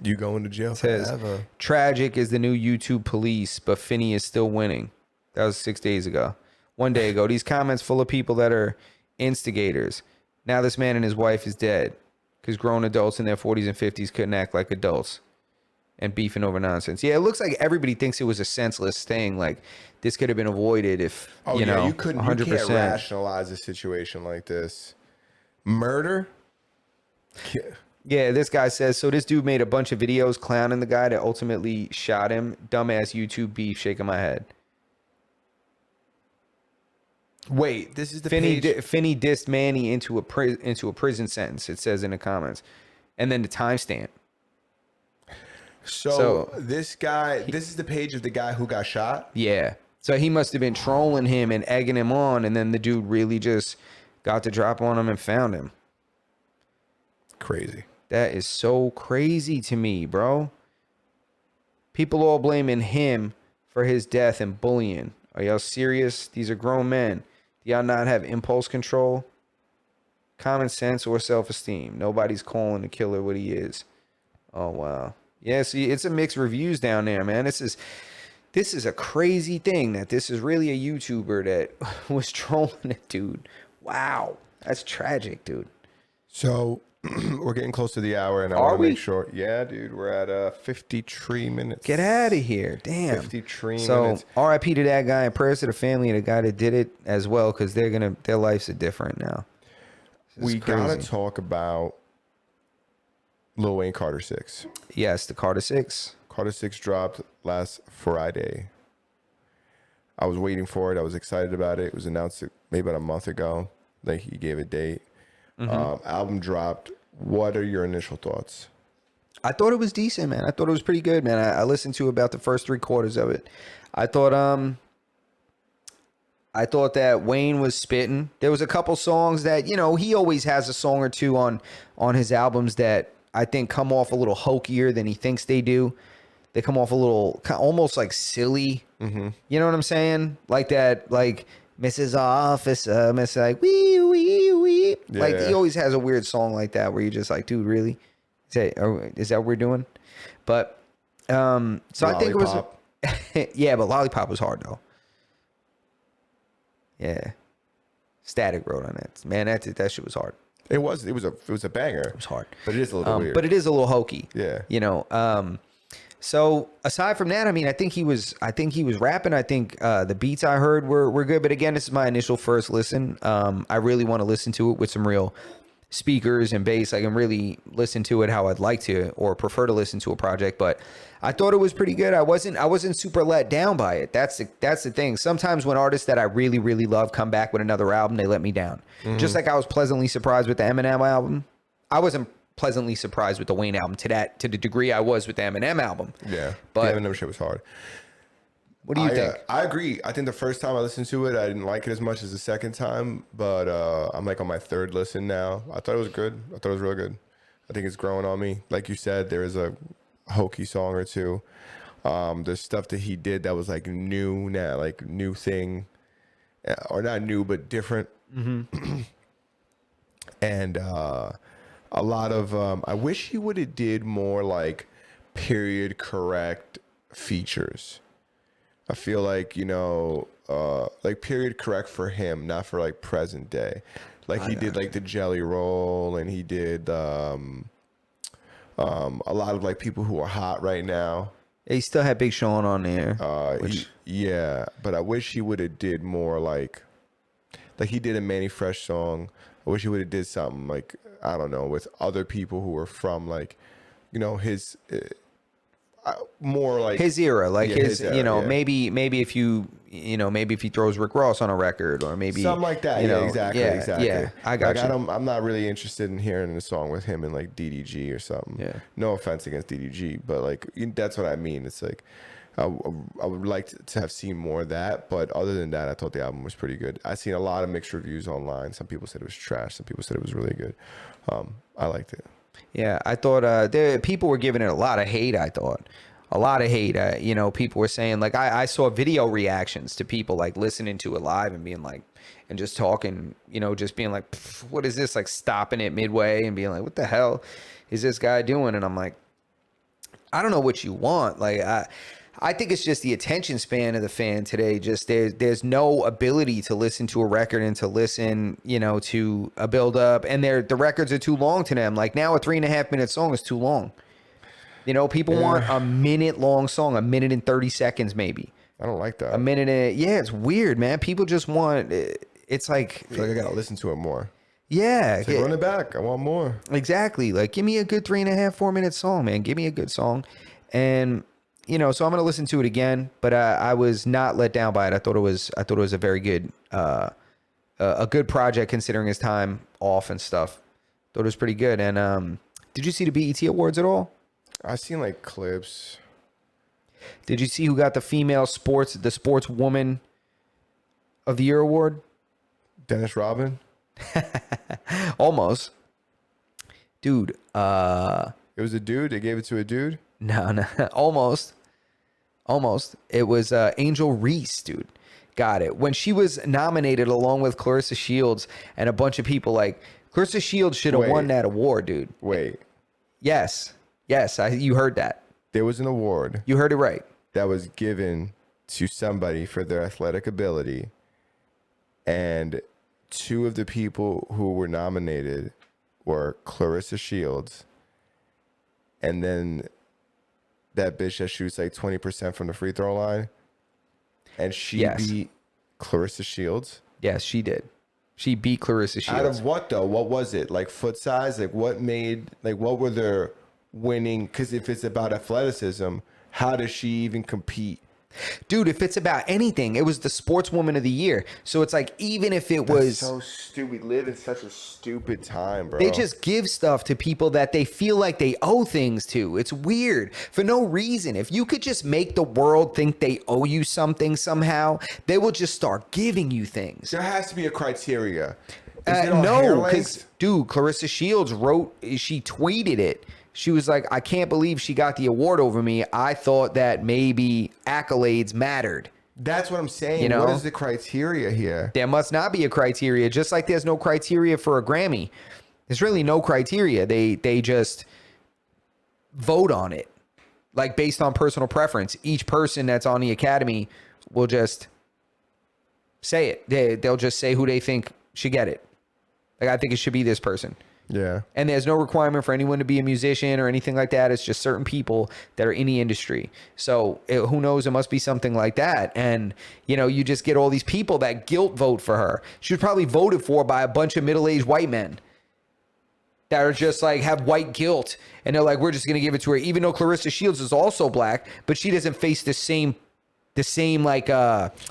You going to jail Says, forever? tragic is the new YouTube police, but Finney is still winning. That was 6 days ago. 1 day ago. These comments full of people that are instigators. Now this man and his wife is dead because grown adults in their 40s and 50s couldn't act like adults and beefing over nonsense. Yeah, it looks like everybody thinks it was a senseless thing. Like this could have been avoided if, Oh you know, you couldn't. 100%. You can't rationalize a situation like this. Murder. Yeah, this guy says, so this dude made a bunch of videos clowning the guy that ultimately shot him. Dumbass YouTube beef, shaking my head. Wait, this is the Finney, page. Finney dissed Manny into a prison sentence, it says in the comments. And then the timestamp. So this guy, this is the page of the guy who got shot. Yeah. So he must have been trolling him and egging him on, and then the dude really just got the drop on him and found him. Crazy. That is so crazy to me, bro. People all blaming him for his death and bullying. Are y'all serious? These are grown men. Do y'all not have impulse control, common sense, or self-esteem? Nobody's calling the killer what he is. Oh, wow. Yeah, see, it's a mixed reviews down there, man. This is a crazy thing that this is really a YouTuber that was trolling a dude. Wow. That's tragic, dude. So we're getting close to the hour, and I Are want to we? make sure. Yeah, dude, we're at 53 minutes. Get out of here. Damn. 53 So minutes. RIP to that guy and prayers to the family of the guy that did it as well, because their lives are different now. This is We gotta crazy. talk about Lil Wayne Carter 6. Yes, the Carter 6. Carter 6 dropped last Friday. I was waiting for it. I was excited about it. It was announced maybe about a month ago. Like he gave a date. Album dropped. What are your initial thoughts? I thought it was decent, man. I thought it was pretty good, man. I listened to about the first 3/4 of it. I thought that Wayne was spitting. There was a couple songs that, you know, he always has a song or two on his albums that I think come off a little hokier than he thinks they do. They come off a little almost like silly. Mm-hmm. You know what I'm saying? Like that, like Mrs. Officer, Miss like wee wee wee. Like Yeah. he always has a weird song like that where you're just like, dude, really? Is that what we're doing? But so I think it was Lollipop. yeah, but Lollipop was hard though. Yeah. Static wrote on that. Man, that shit was hard. It was a banger. It was hard. But it is a little weird. But it is a little hokey. Yeah. You know, so aside from that, I mean, I think he was rapping. I think the beats I heard were good. But again, this is my initial first listen. I really want to listen to it with some real speakers and bass. I can really listen to it how I'd like to or prefer to listen to a project. But I thought it was pretty good. I wasn't super let down by it. That's the thing. Sometimes when artists that I really, really love come back with another album, they let me down. Just like I was pleasantly surprised with the Eminem album. I wasn't pleasantly surprised with the Wayne album to the degree I was with the Eminem album. Yeah, But the Eminem shit was hard. what do you think? I agree. I think the first time I listened to it, I didn't like it as much as the second time, but I'm like on my third listen now. I thought it was good. I thought it was really good. I think it's growing on me. Like you said, there is a hokey song or two. There's stuff that he did that was like new now, like new thing, or not new but different. And a lot of I wish he would have did more like period correct features. I feel like, like period correct for him, not for like present day. Like he did like the Jelly Roll, and he did a lot of like people who are hot right now. He still had Big Sean on there. Yeah, but I wish he would have did more like he did a Manny Fresh song. I wish he would have did something like, I don't know, with other people who were from like, his more like his era, like his era, yeah. maybe if you maybe if he throws Rick Ross on a record, or maybe something like that. Exactly. Yeah, I got like, you. I'm not really interested in hearing a song with him and like DDG or something. Yeah. No offense against DDG, but like that's what I mean. It's like I would like to have seen more of that, but other than that, I thought the album was pretty good. I seen a lot of mixed reviews online. Some people said it was trash. Some people said it was really good. I liked it. Yeah, I thought people were giving it a lot of hate. I thought a lot of hate. People were saying, like, I saw video reactions to people like listening to it live and being like, and just talking, just being like, what is this? Like stopping it midway and being like, what the hell is this guy doing? And I'm like, I don't know what you want. Like, I think it's just the attention span of the fan today. Just there's no ability to listen to a record and to listen, to a build up, and the records are too long to them. Like now, a 3.5 minute song is too long. People want a minute long song, a minute and 30 seconds maybe. I don't like that. A minute and it's weird, man. People just want. It's like I feel like I gotta listen to it more. Yeah, Like, run it back. I want more. Exactly. Like, give me a good 3.5-4 minute song, man. Give me a good song, and. So I'm gonna listen to it again, but I was not let down by it. I thought it was a very good, a good project considering his time off and stuff. Thought it was pretty good. And did you see the BET Awards at all? I seen like clips. Did you see who got the sportswoman of the year award? Dennis Rodman. Almost, dude. It was a dude. They gave it to a dude. No, almost. It was Angel Reese, dude. Got it. When she was nominated along with Clarissa Shields and a bunch of people, like Clarissa Shields should have won that award, dude. Wait. Yes. You heard that. There was an award. You heard it right. That was given to somebody for their athletic ability, and two of the people who were nominated were Clarissa Shields, and then that bitch that shoots like 20% from the free throw line, and she beat Clarissa Shields. Yes, she did. She beat Clarissa Shields. Out of what though? What was it? Like foot size? Like what were their winning? Because if it's about athleticism, how does she even compete? Dude, if it's about anything, it was the sportswoman of the year. So it's like, even if it was so stupid, we live in such a stupid time, bro. They just give stuff to people that they feel like they owe things to. It's weird for no reason. If you could just make the world think they owe you something somehow, they will just start giving you things. There has to be a criteria. Is it on hair No, length? because dude, Clarissa Shields she tweeted it. She was like, I can't believe she got the award over me. I thought that maybe accolades mattered. That's what I'm saying. What is the criteria here? There must not be a criteria, just like there's no criteria for a Grammy. There's really no criteria. They just vote on it, like based on personal preference. Each person that's on the Academy will just say it. They'll just say who they think should get it. Like, I think it should be this person. Yeah. And there's no requirement for anyone to be a musician or anything like that. It's just certain people that are in the industry. So who knows? It must be something like that. And, you just get all these people that guilt vote for her. She was probably voted for by a bunch of middle-aged white men. that are just like have white guilt, and they're like, we're just gonna give it to her, even though Clarissa Shields is also black, but she doesn't face the same like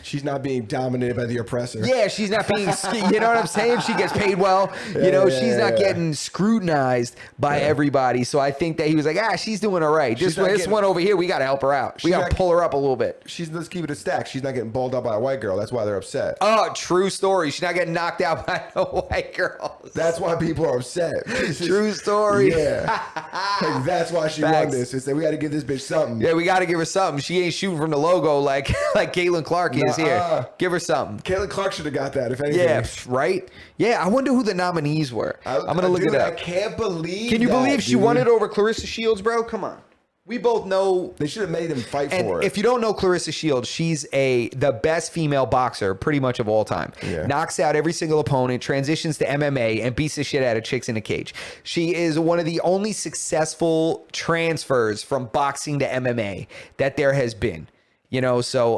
She's not being dominated by the oppressor. yeah, she's not being, you know what I'm saying? She gets paid well. You know, she's not getting scrutinized by everybody. So I think that he was like, she's doing all right. This one over here, we got to help her out. We got to pull her up a little bit. Let's keep it a stack. She's not getting balled up by a white girl. That's why they're upset. Oh, true story. She's not getting knocked out by no white girls. That's why people are upset. True story. Yeah. Like, that's why she won this. It's that we got to give this bitch something. Yeah, we got to give her something. She ain't shooting from the logo like Caitlin Clark is here. Give her something. Caitlin Clark should have got that, if anything. Yeah, right? Yeah, I wonder who the nominees were. I'm going to look it up. I can't believe Can you believe she won it over Clarissa Shields, bro? Come on. We both know. They should have made him fight And for it. if you don't know Clarissa Shields, she's the best female boxer pretty much of all time. Yeah. Knocks out every single opponent, transitions to MMA, and beats the shit out of chicks in a cage. She is one of the only successful transfers from boxing to MMA that there has been. You know, so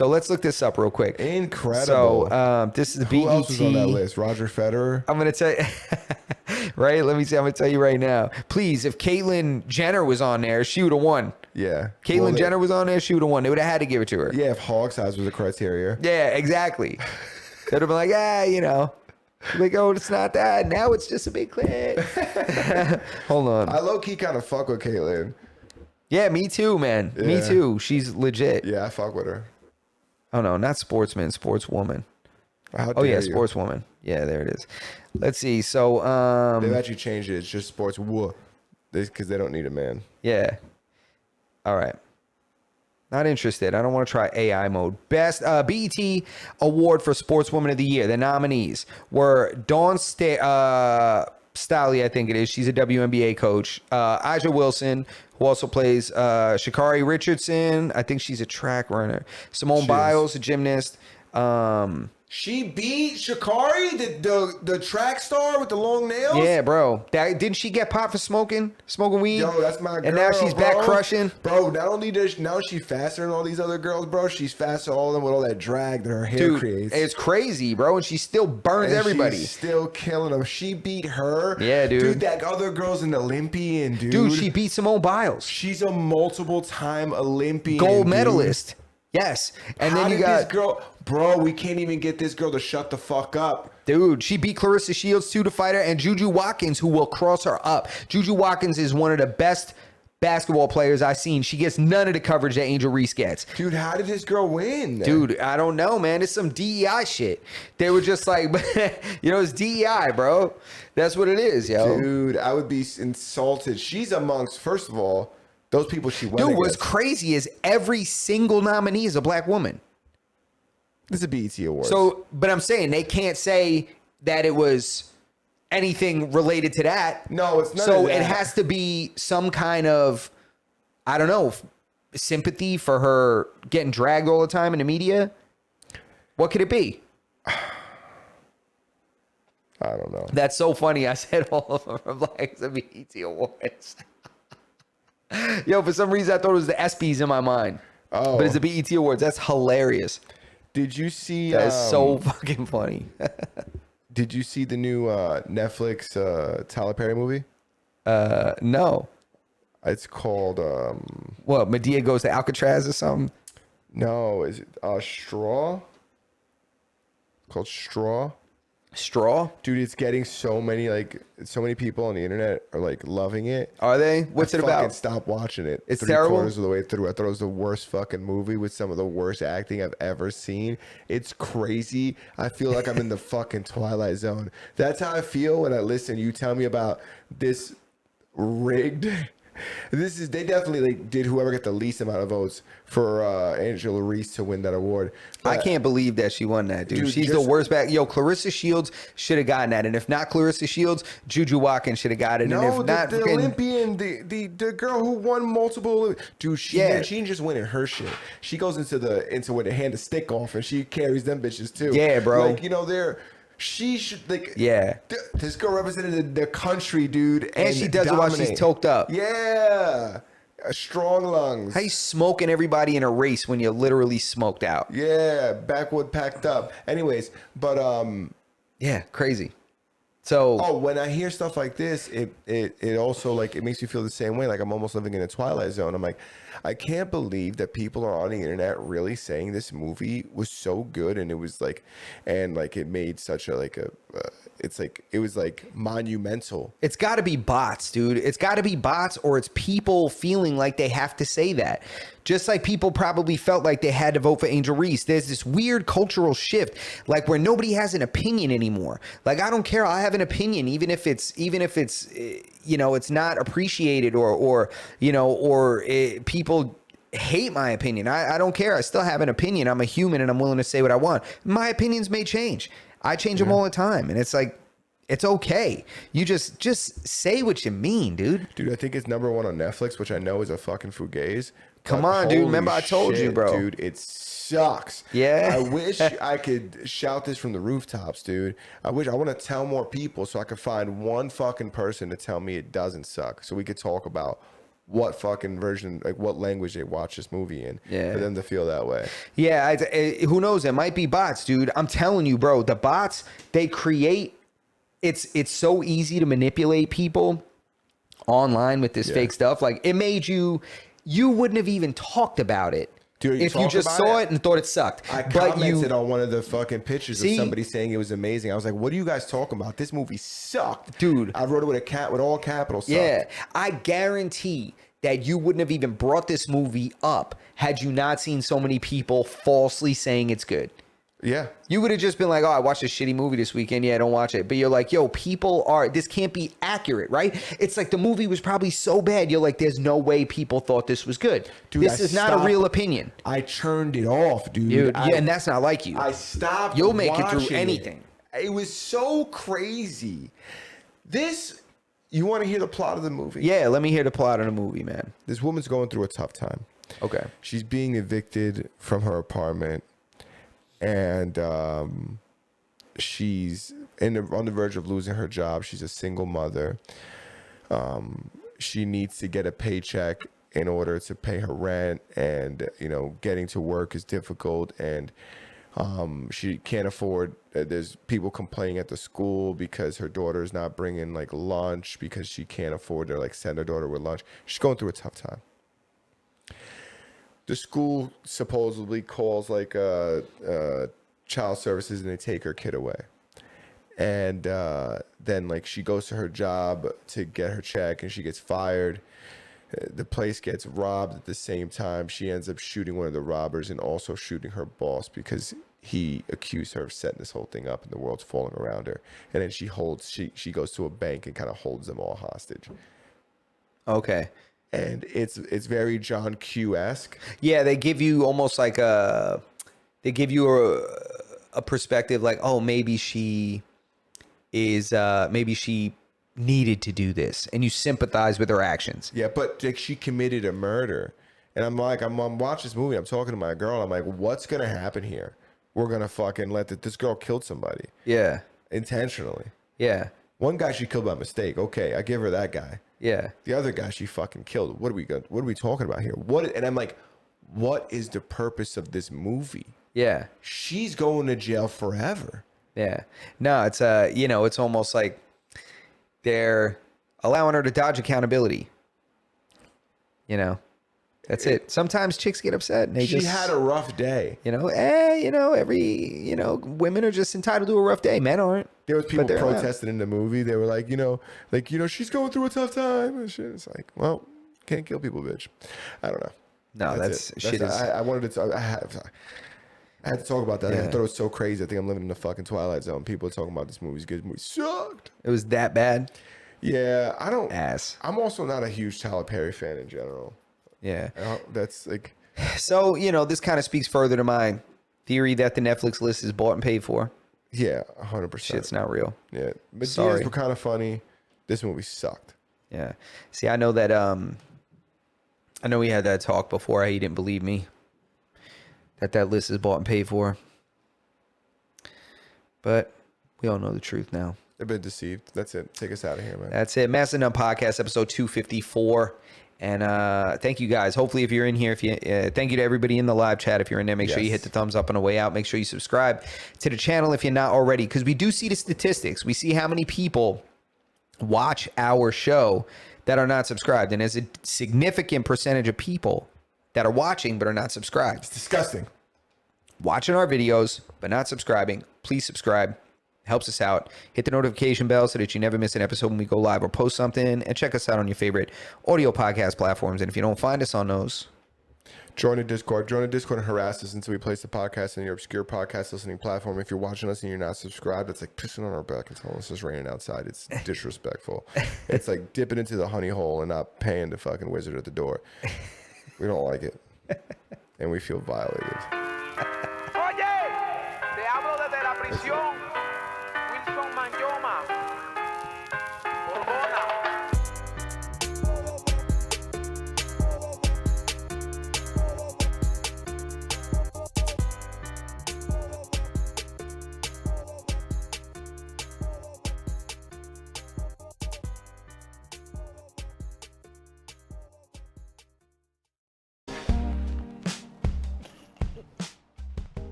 let's look this up real quick. Incredible. So this is the BET. Who else was on that list? Roger Federer? I'm going to tell you, right? Let me see. I'm going to tell you right now. Please, if Caitlyn Jenner was on there, she would have won. Yeah. Caitlyn Jenner was on there, she would have won. They would have had to give it to her. Yeah, if hog size was a criteria. Yeah, exactly. They'd have been like, you know. Like, oh, it's not that. Now it's just a big clit. Hold on. I low-key kind of fuck with Caitlyn. Yeah, me too, man. Yeah. Me too. She's legit. Yeah, I fuck with her. Oh, no, not sportsman, sportswoman. How Oh, yeah, dare you. sportswoman. Yeah, there it is. Let's see. So, They've actually changed it. It's just sports because they don't need a man. yeah. All right. Not interested. I don't want to try AI mode. Best BET Award for Sportswoman of the Year. The nominees were Dawn Staley, I think it is. She's a WNBA coach. Aja Wilson, who also plays Sha'Carri Richardson. I think she's a track runner. Simone Biles, a gymnast. She beat Sha'Carri, the track star with the long nails? Yeah, bro. Didn't she get popped for smoking weed? Yo, that's my girl. And now she's back crushing. Bro, not only does now she's faster than all these other girls, bro. She's faster than all of them with all that drag that her hair creates. It's crazy, bro. And she still burns everybody. She's still killing them. She beat her. Yeah, dude. Dude, that other girl's an Olympian, dude. Dude, she beat Simone Biles. She's a multiple-time Olympian. Gold dude. medalist. Yes. And How then you did got this girl, bro, we can't even get this girl to shut the fuck up. dude, she beat Clarissa Shields too, to fight her, and Juju Watkins, who will cross her up. Juju Watkins is one of the best basketball players I've seen. She gets none of the coverage that Angel Reese gets. Dude, how did this girl win? Dude, I don't know, man. It's some DEI shit. They were just like, you know, it's DEI, bro. That's what it is, yo. Dude, I would be insulted. She's amongst, first of all, those people she went Dude, against. what's crazy is every single nominee is a black woman. This is a BET Awards. So, but I'm saying they can't say that it was anything related to that. No, it's not. So it has to be some kind of, I don't know, sympathy for her getting dragged all the time in the media. What could it be? I don't know. That's so funny. I said all of them are black. The BET Awards. Yo, for some reason I thought it was the ESPYs in my mind. Oh. But it's the BET Awards. That's hilarious. Did you see? That is so fucking funny. Did you see the new Netflix Tyler Perry movie? No. It's called. What? Medea goes to Alcatraz or something? No, is it Straw? It's called Straw. Straw? Dude, it's getting so many people on the internet are like loving it. Are they? What's it Fucking about? stop watching it. It's 3 terrible? quarters of the way through. I thought it was the worst fucking movie with some of the worst acting I've ever seen. It's crazy. I feel like I'm in the fucking Twilight Zone. That's how I feel when I listen. You tell me about this rigged. They definitely did whoever got the least amount of votes for Angela Reese to win that award. I But can't believe that she won that, dude. Dude, She's just- the worst back. Yo, Clarissa Shields should have gotten that. And if not Clarissa Shields, Juju Watkins should have got it. No, and if not, the fucking- Olympian, the girl who won multiple, dude. She didn't just win in her shit. She goes into where they hand the stick off and she carries them bitches too. Yeah, bro. Like, you know, she should Yeah. This girl represented the country, dude, And she does it while she's dominate. toked up. Yeah, strong lungs. How you smoking everybody in a race when you're literally smoked out? Yeah, backwood packed up. Anyways, but Yeah, crazy. So Oh, when I hear stuff like this, it also like it makes me feel the same way. Like I'm almost living in a Twilight Zone. I'm like, I can't believe that people are on the internet really saying this movie was so good and it was like, and like it made such a like a, it's like it was like monumental. it's got to be bots, dude. It's got to be bots, or it's people feeling like they have to say that. Just like people probably felt like they had to vote for Angel Reese. There's this weird cultural shift, like where nobody has an opinion anymore. Like I don't care. I have an opinion, even if it's you know, it's not appreciated or you know, or people hate my opinion. I don't care. I still have an opinion. I'm a human and I'm willing to say what I want. My opinions may change. I change them all the time, and it's like, it's okay. You just say what you mean, dude. Dude, I think it's #1 on Netflix, which I know is a fucking fugazi. Come but on, dude. holy Remember I told you, shit, bro. Dude, it sucks. Yeah. I wish I could shout this from the rooftops, dude. I want to tell more people so I could find one fucking person to tell me it doesn't suck, so we could talk about what fucking version, like what language they watch this movie in, Yeah. for them to feel that way. Yeah, who knows? It might be bots, dude. I'm telling you, bro. The bots, they create. It's so easy to manipulate people online with this fake stuff. Like it made you wouldn't have even talked about it. Dude, if you talked just about saw it and thought it sucked. I but commented on one of the fucking pictures See? of somebody saying it was amazing. I was like, "What are you guys talking about? This movie sucked, Dude. I wrote it with all capitals. Sucked. Yeah, I guarantee that you wouldn't have even brought this movie up had you not seen so many people falsely saying it's good. Yeah. You would have just been like, oh, I watched a shitty movie this weekend. Yeah, don't watch it. But you're like, yo, this can't be accurate, right? It's like the movie was probably so bad. You're like, there's no way people thought this was good. Dude, this I is not a stopped- real opinion. I churned it off, dude. Dude, yeah, and that's not like you. I stopped. You'll make it through watching anything. It was so crazy. You want to hear the plot of the movie? Yeah, let me hear the plot of the movie, man. This woman's going through a tough time. Okay. She's being evicted from her apartment, and she's on the verge of losing her job. She's a single mother. She needs to get a paycheck in order to pay her rent, and getting to work is difficult, and she can't afford. There's people complaining at the school because her daughter's not bringing like lunch because she can't afford to like send her daughter with lunch. She's going through a tough time. The school supposedly calls like child services and they take her kid away. And then like she goes to her job to get her check and she gets fired. The place gets robbed at the same time. She ends up shooting one of the robbers and also shooting her boss because he accused her of setting this whole thing up and the world's falling around her. And then she goes to a bank and kind of holds them all hostage. Okay. And it's very John Q-esque. Yeah, they give you almost like a perspective like, oh, maybe she needed to do this, and you sympathize with her actions. Yeah, but like she committed a murder. And I'm watching this movie, I'm talking to my girl, I'm like, what's gonna happen here? We're gonna fucking this girl killed somebody. Yeah. Intentionally. Yeah. One guy she killed by mistake. Okay, I give her that guy. Yeah. The other guy she fucking killed. What are we talking about here? And I'm like, what is the purpose of this movie? Yeah. She's going to jail forever. Yeah. No, it's it's almost like they're allowing her to dodge accountability. That's it. Sometimes chicks get upset and She had a rough day. women are just entitled to a rough day. Men aren't. There was people they're allowed. protesting in the movie. They were like, she's going through a tough time and shit. It's like, well, can't kill people, bitch. I don't know. No, that's shit. I wanted to. I had to talk about that. Yeah. I thought it was so crazy. I think I'm living in the fucking Twilight Zone. People are talking about this movie's good. This movie sucked. It was that bad. Yeah, I don't. Ass. I'm also not a huge Tyler Perry fan in general. Yeah. That's like. So this kind of speaks further to my theory that the Netflix list is bought and paid for. Yeah, 100%. Shit's not real. Yeah, but Sorry. Diaz were kind of funny. This movie sucked. Yeah. See, I know that. I know we had that talk before. How you didn't believe me. That list is bought and paid for. But we all know the truth now. They've been deceived. That's it. Take us out of here, man. That's it. Master None Podcast, episode 254. And thank you guys. Hopefully, if you're in here, thank you to everybody in the live chat. If you're in there, make sure you hit the thumbs up on the way out. Make sure you subscribe to the channel if you're not already, because we do see the statistics. We see how many people watch our show that are not subscribed, and there's a significant percentage of people that are watching but are not subscribed. It's disgusting. Watching our videos but not subscribing. Please subscribe. Helps us out. Hit the notification bell so that you never miss an episode when we go live or post something. And check us out on your favorite audio podcast platforms. And if you don't find us on those, join the Discord. Join the Discord and harass us until we place the podcast in your obscure podcast listening platform. If you're watching us and you're not subscribed, it's like pissing on our back and telling us it's raining outside. It's disrespectful. It's like dipping into the honey hole and not paying the fucking wizard at the door. We don't like it. And we feel violated. Oye, te hablo desde la prisión.